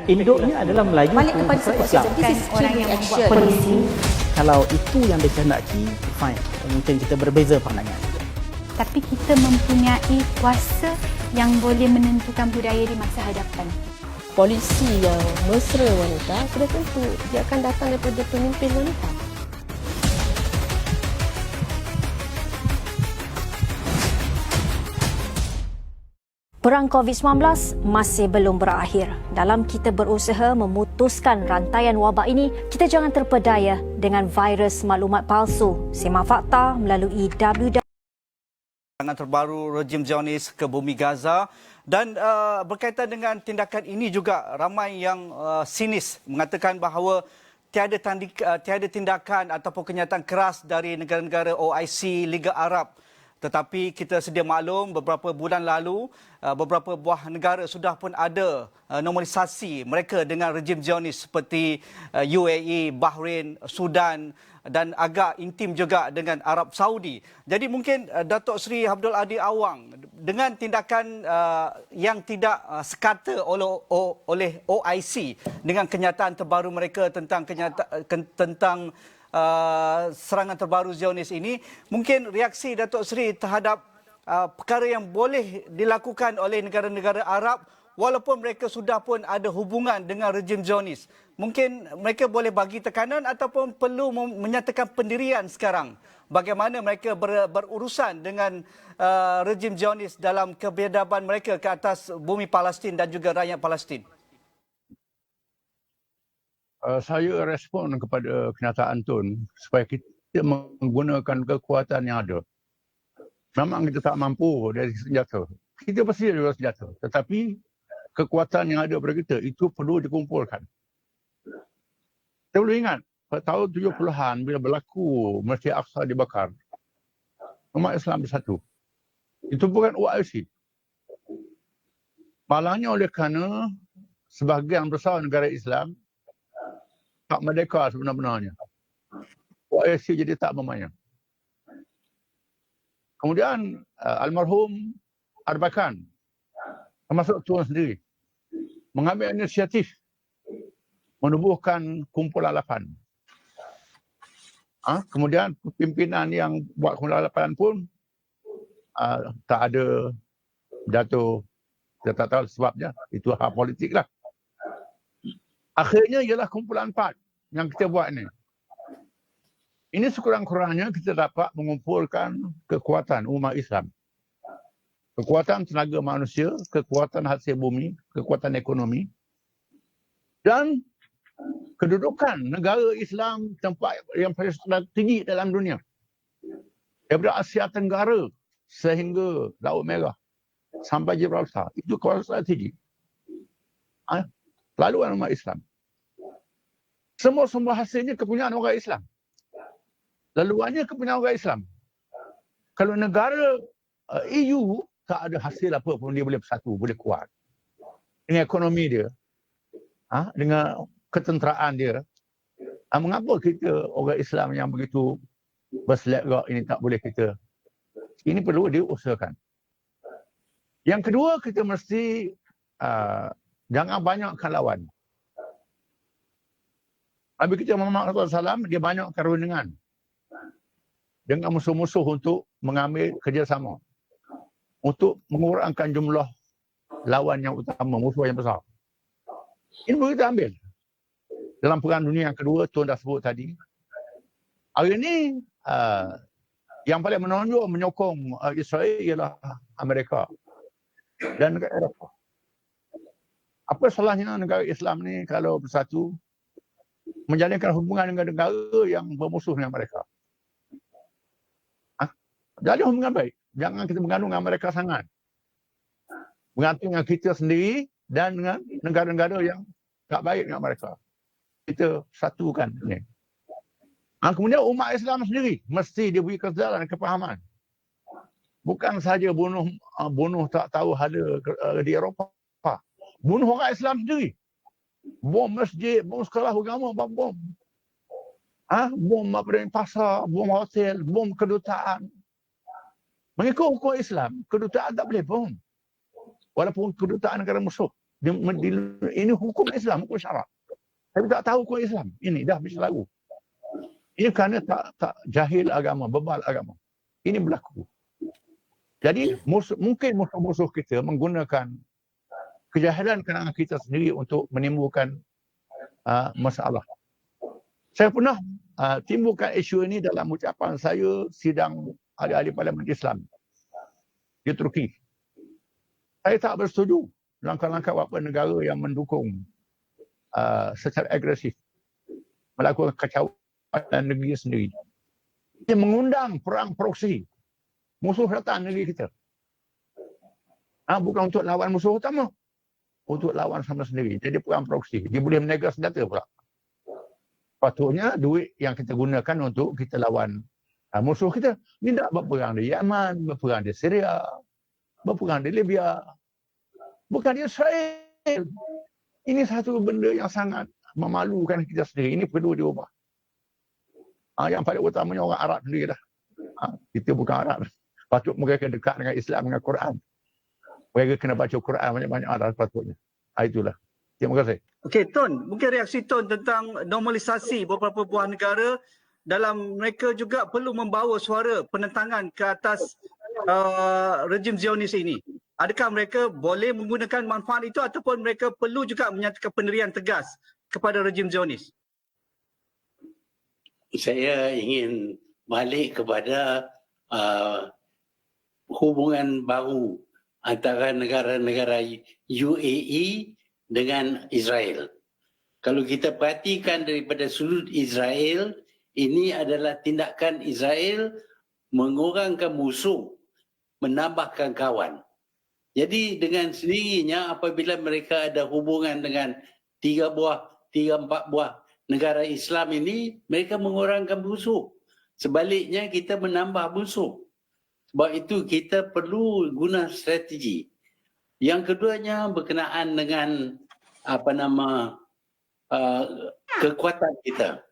Induknya adalah Melayu Balik kepada support Islam. system. This is Orang chain yang reaction. membuat polisi. Kalau itu yang dikehendaki, fine. Mungkin kita berbeza pandangan. Tapi kita mempunyai kuasa yang boleh menentukan budaya di masa hadapan. Polisi yang mesra wanita sudah tentu dia akan datang daripada pemimpin wanita. Perang COVID-19 masih belum berakhir. Dalam kita berusaha memutuskan rantaian wabak ini, kita jangan terpedaya dengan virus maklumat palsu. Simak fakta melalui www. Serangan terbaru rejim Zionis ke bumi Gaza, dan berkaitan dengan tindakan ini juga ramai yang sinis mengatakan bahawa tiada tindakan ataupun kenyataan keras dari negara-negara OIC, Liga Arab. Tetapi kita sedia maklum beberapa bulan lalu beberapa buah negara sudah pun ada normalisasi mereka dengan rejim Zionis seperti UAE, Bahrain, Sudan dan agak intim juga dengan Arab Saudi. Jadi mungkin Datuk Seri Abdul Hadi Awang, dengan tindakan yang tidak sekata oleh OIC dengan kenyataan terbaru mereka tentang serangan terbaru Zionis ini, mungkin reaksi Datuk Seri terhadap perkara yang boleh dilakukan oleh negara-negara Arab walaupun mereka sudah pun ada hubungan dengan rejim Zionis. Mungkin mereka boleh bagi tekanan ataupun perlu menyatakan pendirian sekarang bagaimana mereka berurusan dengan rejim Zionis dalam kebedaban mereka ke atas bumi Palestin dan juga rakyat Palestin. Saya respon kepada kenyataan Tun supaya kita menggunakan kekuatan yang ada. Memang kita tak mampu dari senjata. Kita pasti ada senjata. Tetapi kekuatan yang ada pada kita itu perlu dikumpulkan. Kita perlu ingat, pada tahun 70-an bila berlaku Masjid Aqsa dibakar, umat Islam bersatu. Itu bukan OIC. Malangnya oleh kerana sebahagian besar negara Islam tak merdeka sebenar-benarnya. OIC jadi tak bermain. Kemudian almarhum Arbakan, termasuk Tun sendiri, mengambil inisiatif menubuhkan kumpulan 8. Kemudian pimpinan yang buat kumpulan 8 pun tak ada jatuh. Kita tak tahu sebabnya. Itu hak politik lah. Akhirnya ialah kumpulan 4 yang kita buat ni. Ini sekurang-kurangnya kita dapat mengumpulkan kekuatan umat Islam. Kekuatan tenaga manusia, kekuatan hasil bumi, kekuatan ekonomi. Dan kedudukan negara Islam tempat yang paling strategik dalam dunia. Daripada Asia Tenggara sehingga Laut Merah sampai Gibraltar. Itu kawasan strategik. Laluan umat Islam. Semua hasilnya kepunyaan orang Islam. Laluannya kepunyaan orang Islam. Kalau negara EU tak ada hasil apa pun dia boleh bersatu, boleh kuat. dengan ekonomi dia, dengan ketenteraan dia, mengapa kita orang Islam yang begitu berselera ini tak boleh kita? Ini perlu diusahakan. Yang kedua, kita mesti jangan banyakkan lawan. Nabi kita Muhammad SAW, dia banyakkan perundingan dengan musuh-musuh untuk mengambil kerjasama, untuk mengurangkan jumlah lawan yang utama, musuh yang besar. Ini boleh kita ambil. Dalam Perang Dunia yang kedua, Tuan dah sebut tadi. Hari ini, yang paling menonjol menyokong Israel ialah Amerika dan negara Eropah. Apa salahnya negara Islam ni kalau bersatu menjalinkan hubungan dengan negara yang bermusuh dengan mereka? Jalin hubungan baik. Jangan kita bergantung dengan mereka sangat. Bergantung dengan kita sendiri dan dengan negara-negara yang tak baik dengan mereka. Kita satukan ini. Kemudian umat Islam sendiri mesti diberi kesedaran dan kepahaman. Bukan saja bunuh tak tahu hala di Eropah. Bunuh orang Islam sendiri. Bom masjid, bom sekolah agama, bom. Bom pasar, bom hotel, bom kedutaan. Mengikut hukum Islam, kedutaan tak boleh bom. Walaupun kedutaan negara musuh. Ini hukum Islam, hukum syarak. Tapi tak tahu hukum Islam. Ini dah bisa lagu. Ini kerana tak jahil agama, bebal agama. Ini berlaku. Jadi mungkin musuh-musuh kita menggunakan kejahilan kalangan kita sendiri untuk menimbulkan masalah. Saya pernah timbulkan isu ini dalam ucapan saya sidang ahli-ahli Parlimen Islam di Turki. Saya tak bersetuju langkah-langkah beberapa negara yang mendukung secara agresif melakukan kacauan negeri sendiri. Dia mengundang perang proksi. Musuh datang negeri kita. Bukan untuk lawan musuh utama. Untuk lawan sama sendiri. Jadi perang proksi. Dia boleh menegak senjata pula. Patutnya duit yang kita gunakan untuk kita lawan musuh kita. Ini tak berperang di Yaman, berperang di Syria, berperang di Libya. Bukan di Israel. Ini satu benda yang sangat memalukan kita sendiri. Ini perlu diubah. Yang paling utamanya orang Arab sendiri dah. Kita bukan Arab. Patut mereka dekat dengan Islam, dengan Quran. Mereka kena baca Quran banyak-banyak dah patutnya. Itulah. Terima kasih. Okey, Tun, mungkin reaksi Tun tentang normalisasi beberapa buah negara dalam mereka juga perlu membawa suara penentangan ke atas rejim Zionis ini. Adakah mereka boleh menggunakan manfaat itu ataupun mereka perlu juga menyatakan pendirian tegas kepada rejim Zionis? Saya ingin balik kepada hubungan baru antara negara-negara UAE dengan Israel. Kalau kita perhatikan daripada sudut Israel, ini adalah tindakan Israel mengurangkan musuh, menambahkan kawan. Jadi dengan sendirinya apabila mereka ada hubungan dengan 3-4 buah negara Islam ini, mereka mengurangkan musuh. Sebaliknya kita menambah musuh. Sebab itu kita perlu guna strategi. Yang keduanya berkenaan dengan kekuatan kita.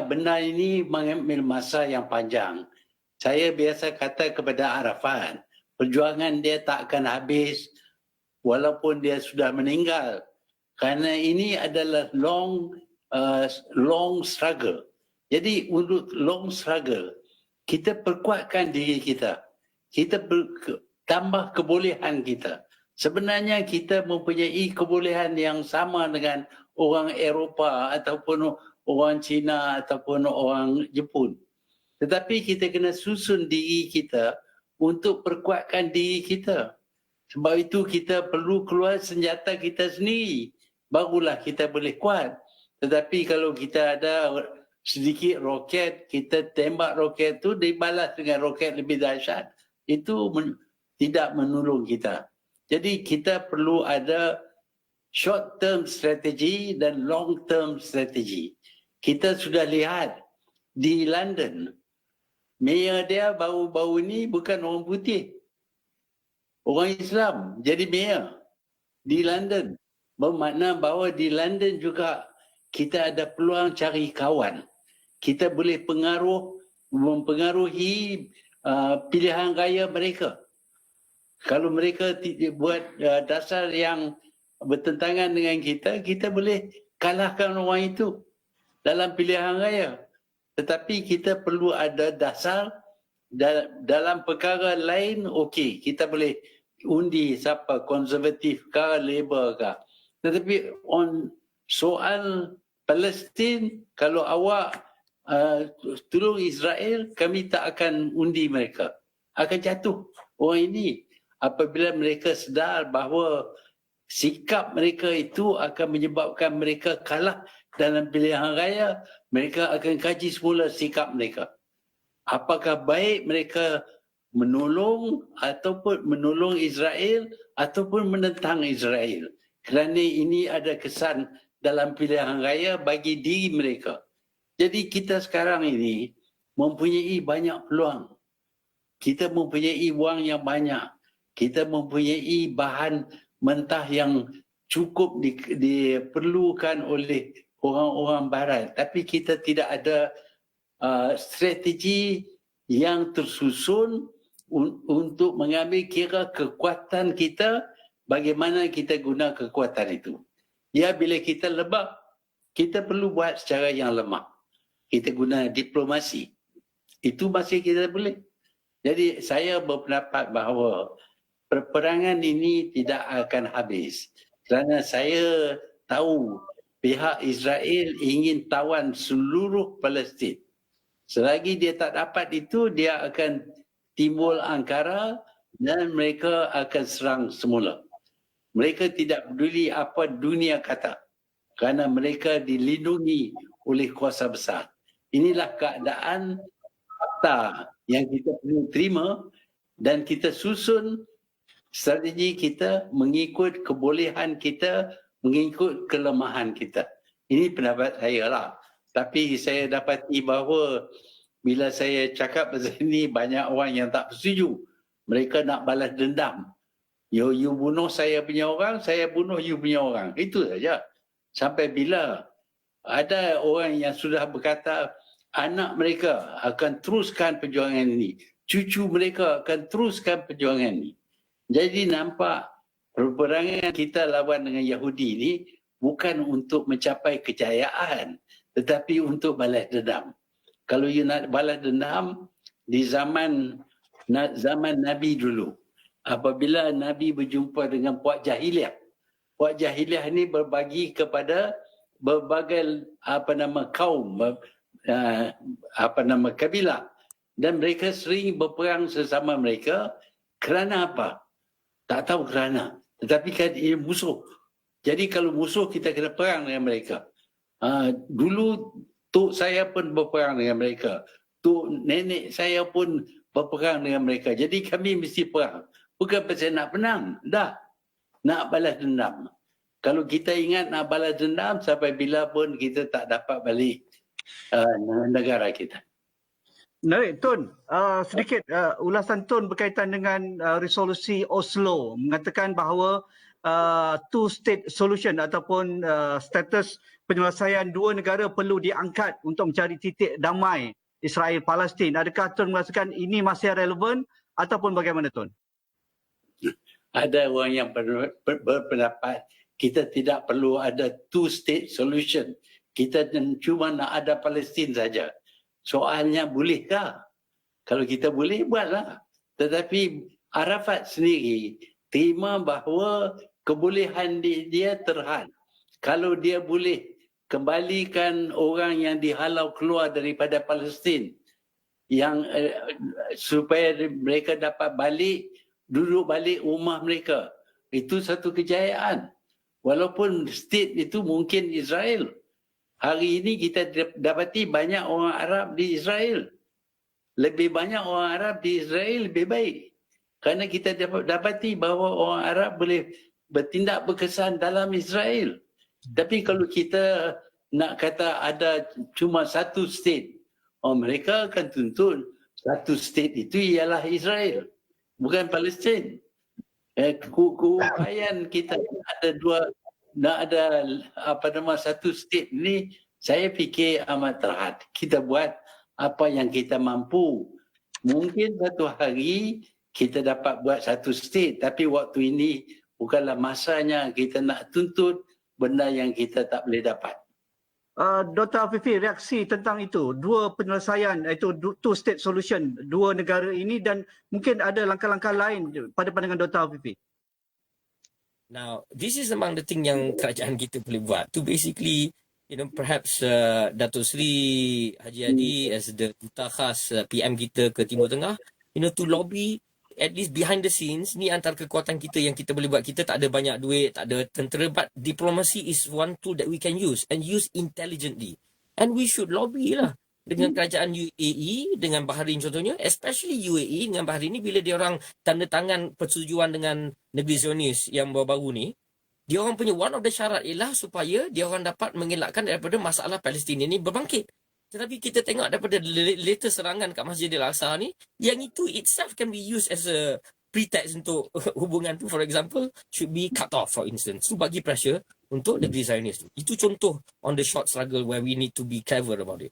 Benda ini mengambil masa yang panjang. Saya biasa kata kepada Arafat, perjuangan dia tak akan habis walaupun dia sudah meninggal. Kerana ini adalah long struggle. Jadi untuk long struggle, kita perkuatkan diri kita. Kita tambah kebolehan kita. Sebenarnya kita mempunyai kebolehan yang sama dengan orang Eropah ataupun orang Cina ataupun orang Jepun. Tetapi kita kena susun diri kita untuk perkuatkan diri kita. Sebab itu kita perlu keluar senjata kita sendiri. Barulah kita boleh kuat. Tetapi kalau kita ada sedikit roket, kita tembak roket tu dibalas dengan roket lebih dahsyat. Itu tidak menolong kita. Jadi kita perlu ada short term strategy dan long term strategy. Kita sudah lihat di London, mayor dia baru-baru ni bukan orang putih. Orang Islam jadi mayor. di London. Bermakna bahawa di London juga kita ada peluang cari kawan. Kita boleh mempengaruhi pilihan raya mereka. Kalau mereka buat dasar yang bertentangan dengan kita, kita boleh kalahkan orang itu dalam pilihan raya. Tetapi kita perlu ada dasar dalam perkara lain, okey, kita boleh undi siapa konservatif ke, Labour ke. Tetapi on soal Palestin, kalau awak tolong Israel, kami tak akan undi mereka. Akan jatuh orang ini apabila mereka sedar bahawa sikap mereka itu akan menyebabkan mereka kalah dalam pilihan raya. Mereka akan kaji semula sikap mereka. Apakah baik mereka menolong Israel ataupun menentang Israel. Kerana ini ada kesan dalam pilihan raya bagi diri mereka. Jadi kita sekarang ini mempunyai banyak peluang. Kita mempunyai wang yang banyak. Kita mempunyai bahan mentah yang cukup diperlukan oleh orang-orang barat. Tapi kita tidak ada strategi yang tersusun untuk mengambil kira kekuatan kita, bagaimana kita guna kekuatan itu. Ya, bila kita lemah, kita perlu buat secara yang lemah. Kita guna diplomasi. Itu masih kita boleh. Jadi saya berpendapat bahawa perperangan ini tidak akan habis. Kerana saya tahu pihak Israel ingin tawan seluruh Palestin. Selagi dia tak dapat itu, dia akan timbul angkara dan mereka akan serang semula. Mereka tidak peduli apa dunia kata. Kerana mereka dilindungi oleh kuasa besar. Inilah keadaan fakta yang kita perlu terima dan kita susun strategi kita mengikut kebolehan kita, mengikut kelemahan kita. Ini pendapat saya lah. Tapi saya dapati bahawa bila saya cakap pasal ini, banyak orang yang tak setuju. Mereka nak balas dendam. You bunuh saya punya orang, saya bunuh you punya orang. Itu saja. Sampai bila ada orang yang sudah berkata anak mereka akan teruskan perjuangan ini. Cucu mereka akan teruskan perjuangan ini. Jadi nampak perperangan kita lawan dengan Yahudi ini bukan untuk mencapai kejayaan, tetapi untuk balas dendam. Kalau you nak balas dendam di zaman Nabi dulu, apabila Nabi berjumpa dengan puak jahiliah. Puak jahiliah ini berbagi kepada berbagai kaum, kabilah, dan mereka sering berperang sesama mereka. Kerana apa? Tak tahu kerana. Tetapi kan ia musuh. Jadi kalau musuh, kita kena perang dengan mereka. Dulu tok saya pun berperang dengan mereka. Tok nenek saya pun berperang dengan mereka. Jadi kami mesti perang. Bukan pasal nak menang. Dah. Nak balas dendam. Kalau kita ingat nak balas dendam, sampai bila pun kita tak dapat balik negara kita. Baik, Tun. Sedikit ulasan Tun berkaitan dengan resolusi Oslo mengatakan bahawa two-state solution ataupun status penyelesaian dua negara perlu diangkat untuk mencari titik damai Israel-Palestin. Adakah Tun merasakan ini masih relevan ataupun bagaimana, Tun? Ada orang yang berpendapat kita tidak perlu ada two-state solution. Kita cuma nak ada Palestin saja. Soalnya bolehkah? Kalau kita boleh, buatlah. Tetapi Arafat sendiri terima bahawa kebolehan dia terhad. Kalau dia boleh kembalikan orang yang dihalau keluar daripada Palestin, yang supaya mereka dapat duduk balik rumah mereka, itu satu kejayaan. Walaupun state itu mungkin Israel. Hari ini kita dapati banyak orang Arab di Israel. Lebih banyak orang Arab di Israel lebih baik. Kerana kita dapati bahawa orang Arab boleh bertindak berkesan dalam Israel. Tapi kalau kita nak kata ada cuma satu state, mereka akan tuntut satu state itu ialah Israel, bukan Palestin. Keupayaan kita nak ada satu state ni, saya fikir amat terhad. Kita buat apa yang kita mampu. Mungkin satu hari kita dapat buat satu state, tapi waktu ini bukanlah masanya kita nak tuntut benda yang kita tak boleh dapat. Dr. Afifi, reaksi tentang itu, dua penyelesaian, iaitu two state solution, dua negara ini, dan mungkin ada langkah-langkah lain pada pandangan Dr. Afifi. Now, this is among the thing yang kerajaan kita boleh buat to basically, perhaps Dato' Sri Haji Hadi as the duta khas PM kita ke Timur Tengah, to lobby at least behind the scenes. Ni antara kekuatan kita yang kita boleh buat. Kita tak ada banyak duit, tak ada tentera, but diplomacy is one tool that we can use and use intelligently. And we should lobby lah dengan kerajaan UAE, dengan Bahrain contohnya, especially UAE dengan Bahrain ni, bila dia orang tanda tangan persetujuan dengan negeri Zionis yang baru-baru ni, dia orang punya one of the syarat ialah supaya dia orang dapat mengelakkan daripada masalah Palestin ni berbangkit. Tetapi kita tengok daripada latest serangan kat Masjidil Aqsa ni, yang itu itself can be used as a pretext untuk hubungan tu, for example, should be cut off, for instance. So bagi pressure untuk negeri Zionis tu. Itu contoh on the short struggle where we need to be clever about it.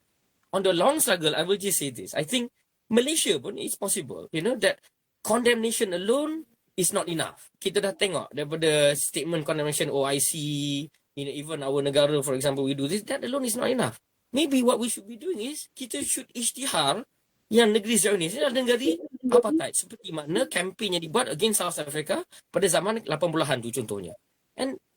On the long struggle, I will just say this. I think Malaysia pun is possible. That condemnation alone is not enough. Kita dah tengok daripada statement condemnation OIC, even our negara, for example, we do this. That alone is not enough. Maybe what we should be doing is, kita should isytihar yang negeri Zionis ni adalah negeri apartheid. Seperti mana kempen yang dibuat against South Africa pada zaman 80-an tu contohnya.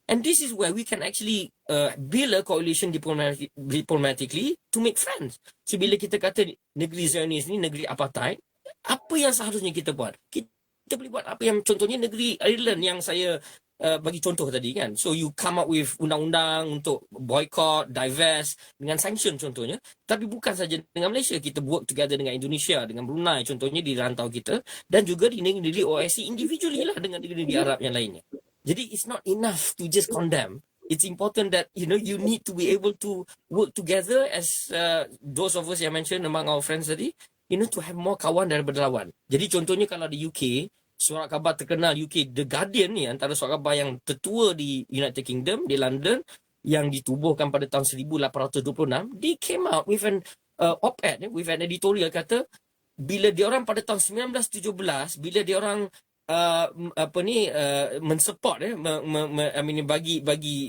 And this is where we can actually build a coalition diplomatically to make friends. So bila kita kata negeri Zionis ni negeri apartheid, apa yang seharusnya kita buat? Kita boleh buat apa yang contohnya negeri Ireland yang saya bagi contoh tadi kan. So you come up with undang-undang untuk boycott, divest dengan sanction contohnya. Tapi bukan saja dengan Malaysia, kita work together dengan Indonesia, dengan Brunei contohnya di rantau kita, dan juga di negeri OIC individually lah dengan negeri Arab yang lainnya. Jadi it's not enough to just condemn. It's important that you need to be able to work together as those of us yang mentioned among our friends tadi, to have more kawan daripada lawan. Jadi contohnya kalau di UK, surat khabar terkenal UK, The Guardian ni, antara surat khabar yang tertua di United Kingdom, di London, yang ditubuhkan pada tahun 1826, they came out with an op-ed, with an editorial kata, bila dia orang pada tahun 1917, bila dia orang mensupport,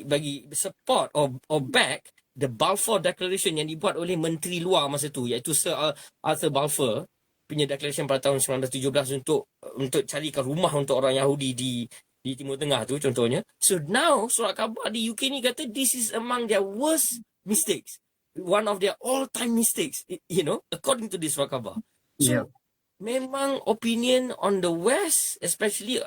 bagi support or back the Balfour Declaration yang dibuat oleh Menteri Luar masa tu, iaitu Sir Arthur Balfour, punya declaration pada tahun 1917 untuk carikan rumah untuk orang Yahudi di Timur Tengah tu contohnya. So now surat khabar di UK ni kata this is among their worst mistakes, one of their all-time mistakes, according to this surat khabar. So memang opinion on the West, especially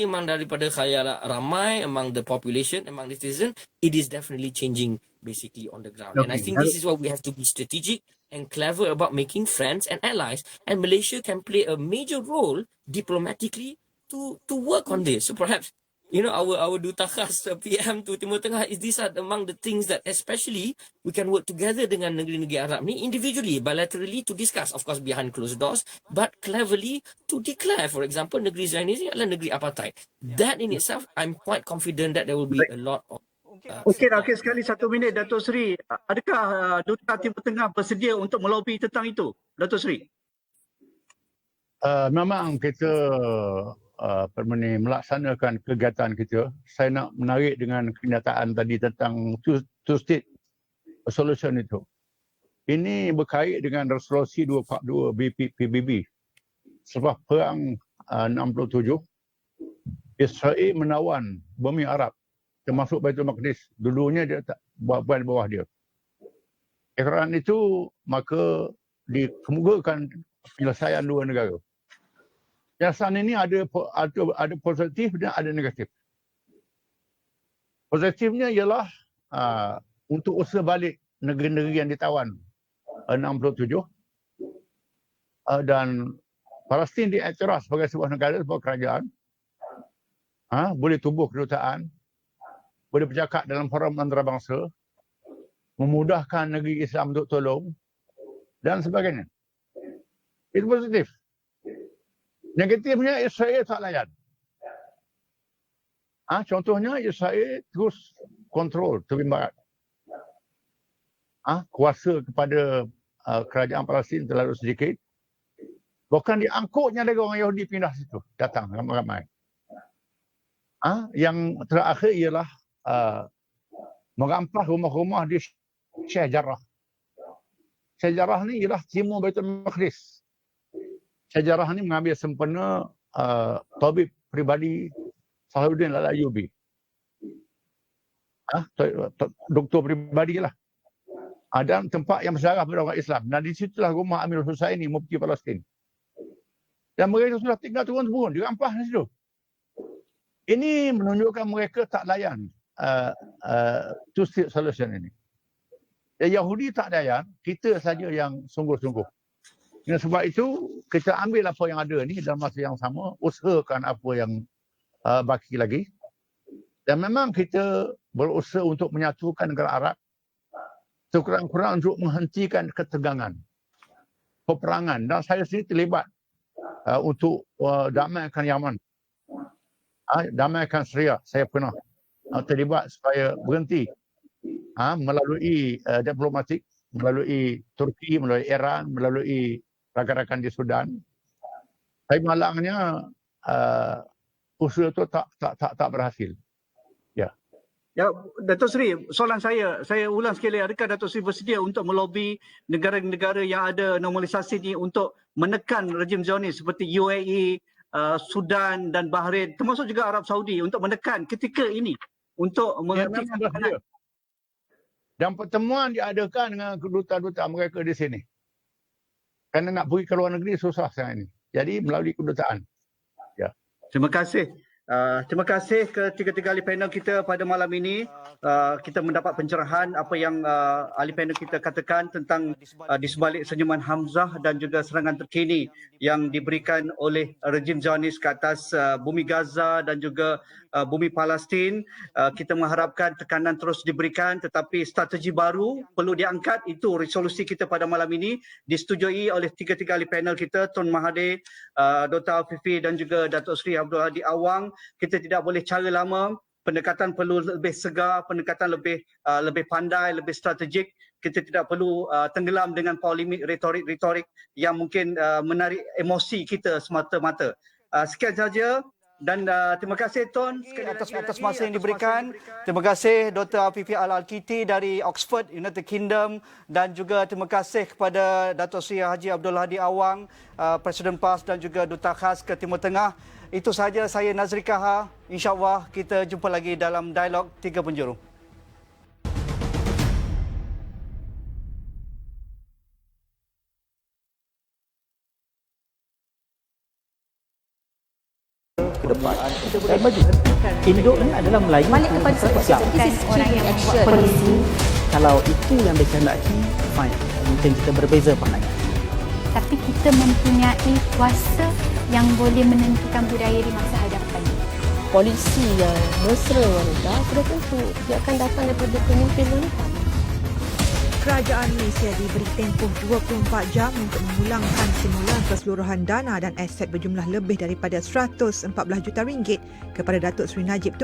among daripada khayal ramai, among the population, among the citizen, it is definitely changing basically on the ground. And I think this is why we have to be strategic and clever about making friends and allies. And Malaysia can play a major role diplomatically to work on this. So perhaps, our duta khas PM to Timur Tengah, these are among the things that especially we can work together dengan negeri-negeri Arab ni individually, bilaterally to discuss, of course behind closed doors, but cleverly to declare, for example, negeri Zionis ni adalah negeri apartheid. That in itself, I'm quite confident that there will be a lot of Okey, sekali 1 minit, Dato' Sri. Adakah Duta Timur Tengah bersedia untuk melobi tentang itu, Dato' Sri? Memang kita melaksanakan kegiatan kita. Saya nak menarik dengan kenyataan tadi tentang two-state solution itu. Ini berkait dengan resolusi 242 PBB. Selepas perang 67, Israel menawan bumi Arab, termasuk Baitul Maqdis. Dulunya dia tak buat di bawah dia. Kerana itu, maka dikemukakan penyelesaian dua negara. Penyelesaian ini ada positif dan ada negatif. Positifnya ialah untuk usaha balik negeri-negeri yang ditawan 67 dan Palestin diiktiraf sebagai sebuah negara, sebuah kerajaan, boleh tubuh kedutaan, boleh bercakap dalam forum antarabangsa, memudahkan negeri Islam untuk tolong dan sebagainya. Itu positif. Negatifnya Israel tak layan. Contohnya Israel terus kontrol tepi barat. Kuasa kepada kerajaan Palestin terlalu sedikit. Bahkan diangkutnya dari orang Yahudi pindah situ, datang ramai-ramai. Yang terakhir ialah merampas rumah-rumah di Sheikh Jarrah. Sheikh Jarrah ni ialah timur Baitul Maqdis. Sheikh Jarrah ni mengambil sempena tabib peribadi Salahuddin Al-Ayyubi. Doktor peribadi lah. Dan tempat yang bersejarah pada orang Islam. Dan di situlah rumah Amir Husaini, Mufti Palestin. Dan mereka sudah tinggal turun-temurun, dirampas di situ. Ini menunjukkan mereka tak layan two-state solution ini. Yahudi tak layan, kita saja yang sungguh-sungguh. Dan sebab itu, kita ambil apa yang ada ni dalam masa yang sama, usahakan apa yang baki lagi. Dan memang kita berusaha untuk menyatukan negara Arab, sekurang-kurang untuk menghentikan ketegangan, peperangan. Dan saya sendiri terlibat untuk damaikan Yaman, damaikan Syria. Saya pernah terlibat supaya berhenti melalui diplomatik, melalui Turki, melalui Iran, melalui rakan-rakan di Sudan. Tapi malangnya usaha itu tak berhasil. Ya, Datuk Seri, soalan saya ulang sekali, adakah Datuk Seri bersedia untuk melobi negara-negara yang ada normalisasi ini untuk menekan rejim Zionis seperti UAE, Sudan dan Bahrain, termasuk juga Arab Saudi untuk menekan ketika ini untuk menghentikan tekanan? Dan pertemuan diadakan dengan kedutaan-dutaan mereka di sini. Kerana nak pergi ke luar negeri susah sekarang ini. Jadi melalui kedutaan. Ya. Terima kasih. Terima kasih ketiga-tiga ahli panel kita pada malam ini. Kita mendapat pencerahan apa yang ahli panel kita katakan tentang di sebalik senyuman Hamzah dan juga serangan terkini yang diberikan oleh rejim Zionis ke atas bumi Gaza dan juga bumi Palestin. Kita mengharapkan tekanan terus diberikan, tetapi strategi baru perlu diangkat. Itu resolusi kita pada malam ini, disetujui oleh tiga-tiga ahli panel kita, Tun Mahathir, Dr. Afifi dan juga Datuk Seri Abdul Hadi Awang. Kita tidak boleh cara lama, pendekatan perlu lebih segar, pendekatan lebih pandai, lebih strategik. Kita tidak perlu tenggelam dengan polemik retorik-retorik yang mungkin menarik emosi kita semata-mata. Sekian saja. Dan terima kasih Tun atas masa yang diberikan. Terima kasih Dr. Afifi Al-Alkiti dari Oxford, United Kingdom, dan juga terima kasih kepada Datuk Seri Haji Abdul Hadi Awang, Presiden PAS dan juga Duta Khas ke Timur Tengah. Itu sahaja, saya Nazri Kaha. InsyaAllah kita jumpa lagi dalam Dialog 3 Penjuru. Ke depan. Induk ni adalah Melayu. Balik kepada siap. orang yang membuat polisi. Kalau itu yang dia kehendaki, fine. Mungkin kita berbeza pandangan. Tapi kita mempunyai kuasa yang boleh menentukan budaya di masa hadapan. Polisi yang mesra wanita sudah tentu dia akan datang daripada pemimpin wanita. Kerajaan Malaysia diberi tempoh 24 jam untuk memulangkan semula keseluruhan dana dan aset berjumlah lebih daripada 114 juta ringgit kepada Datuk Seri Najib Tun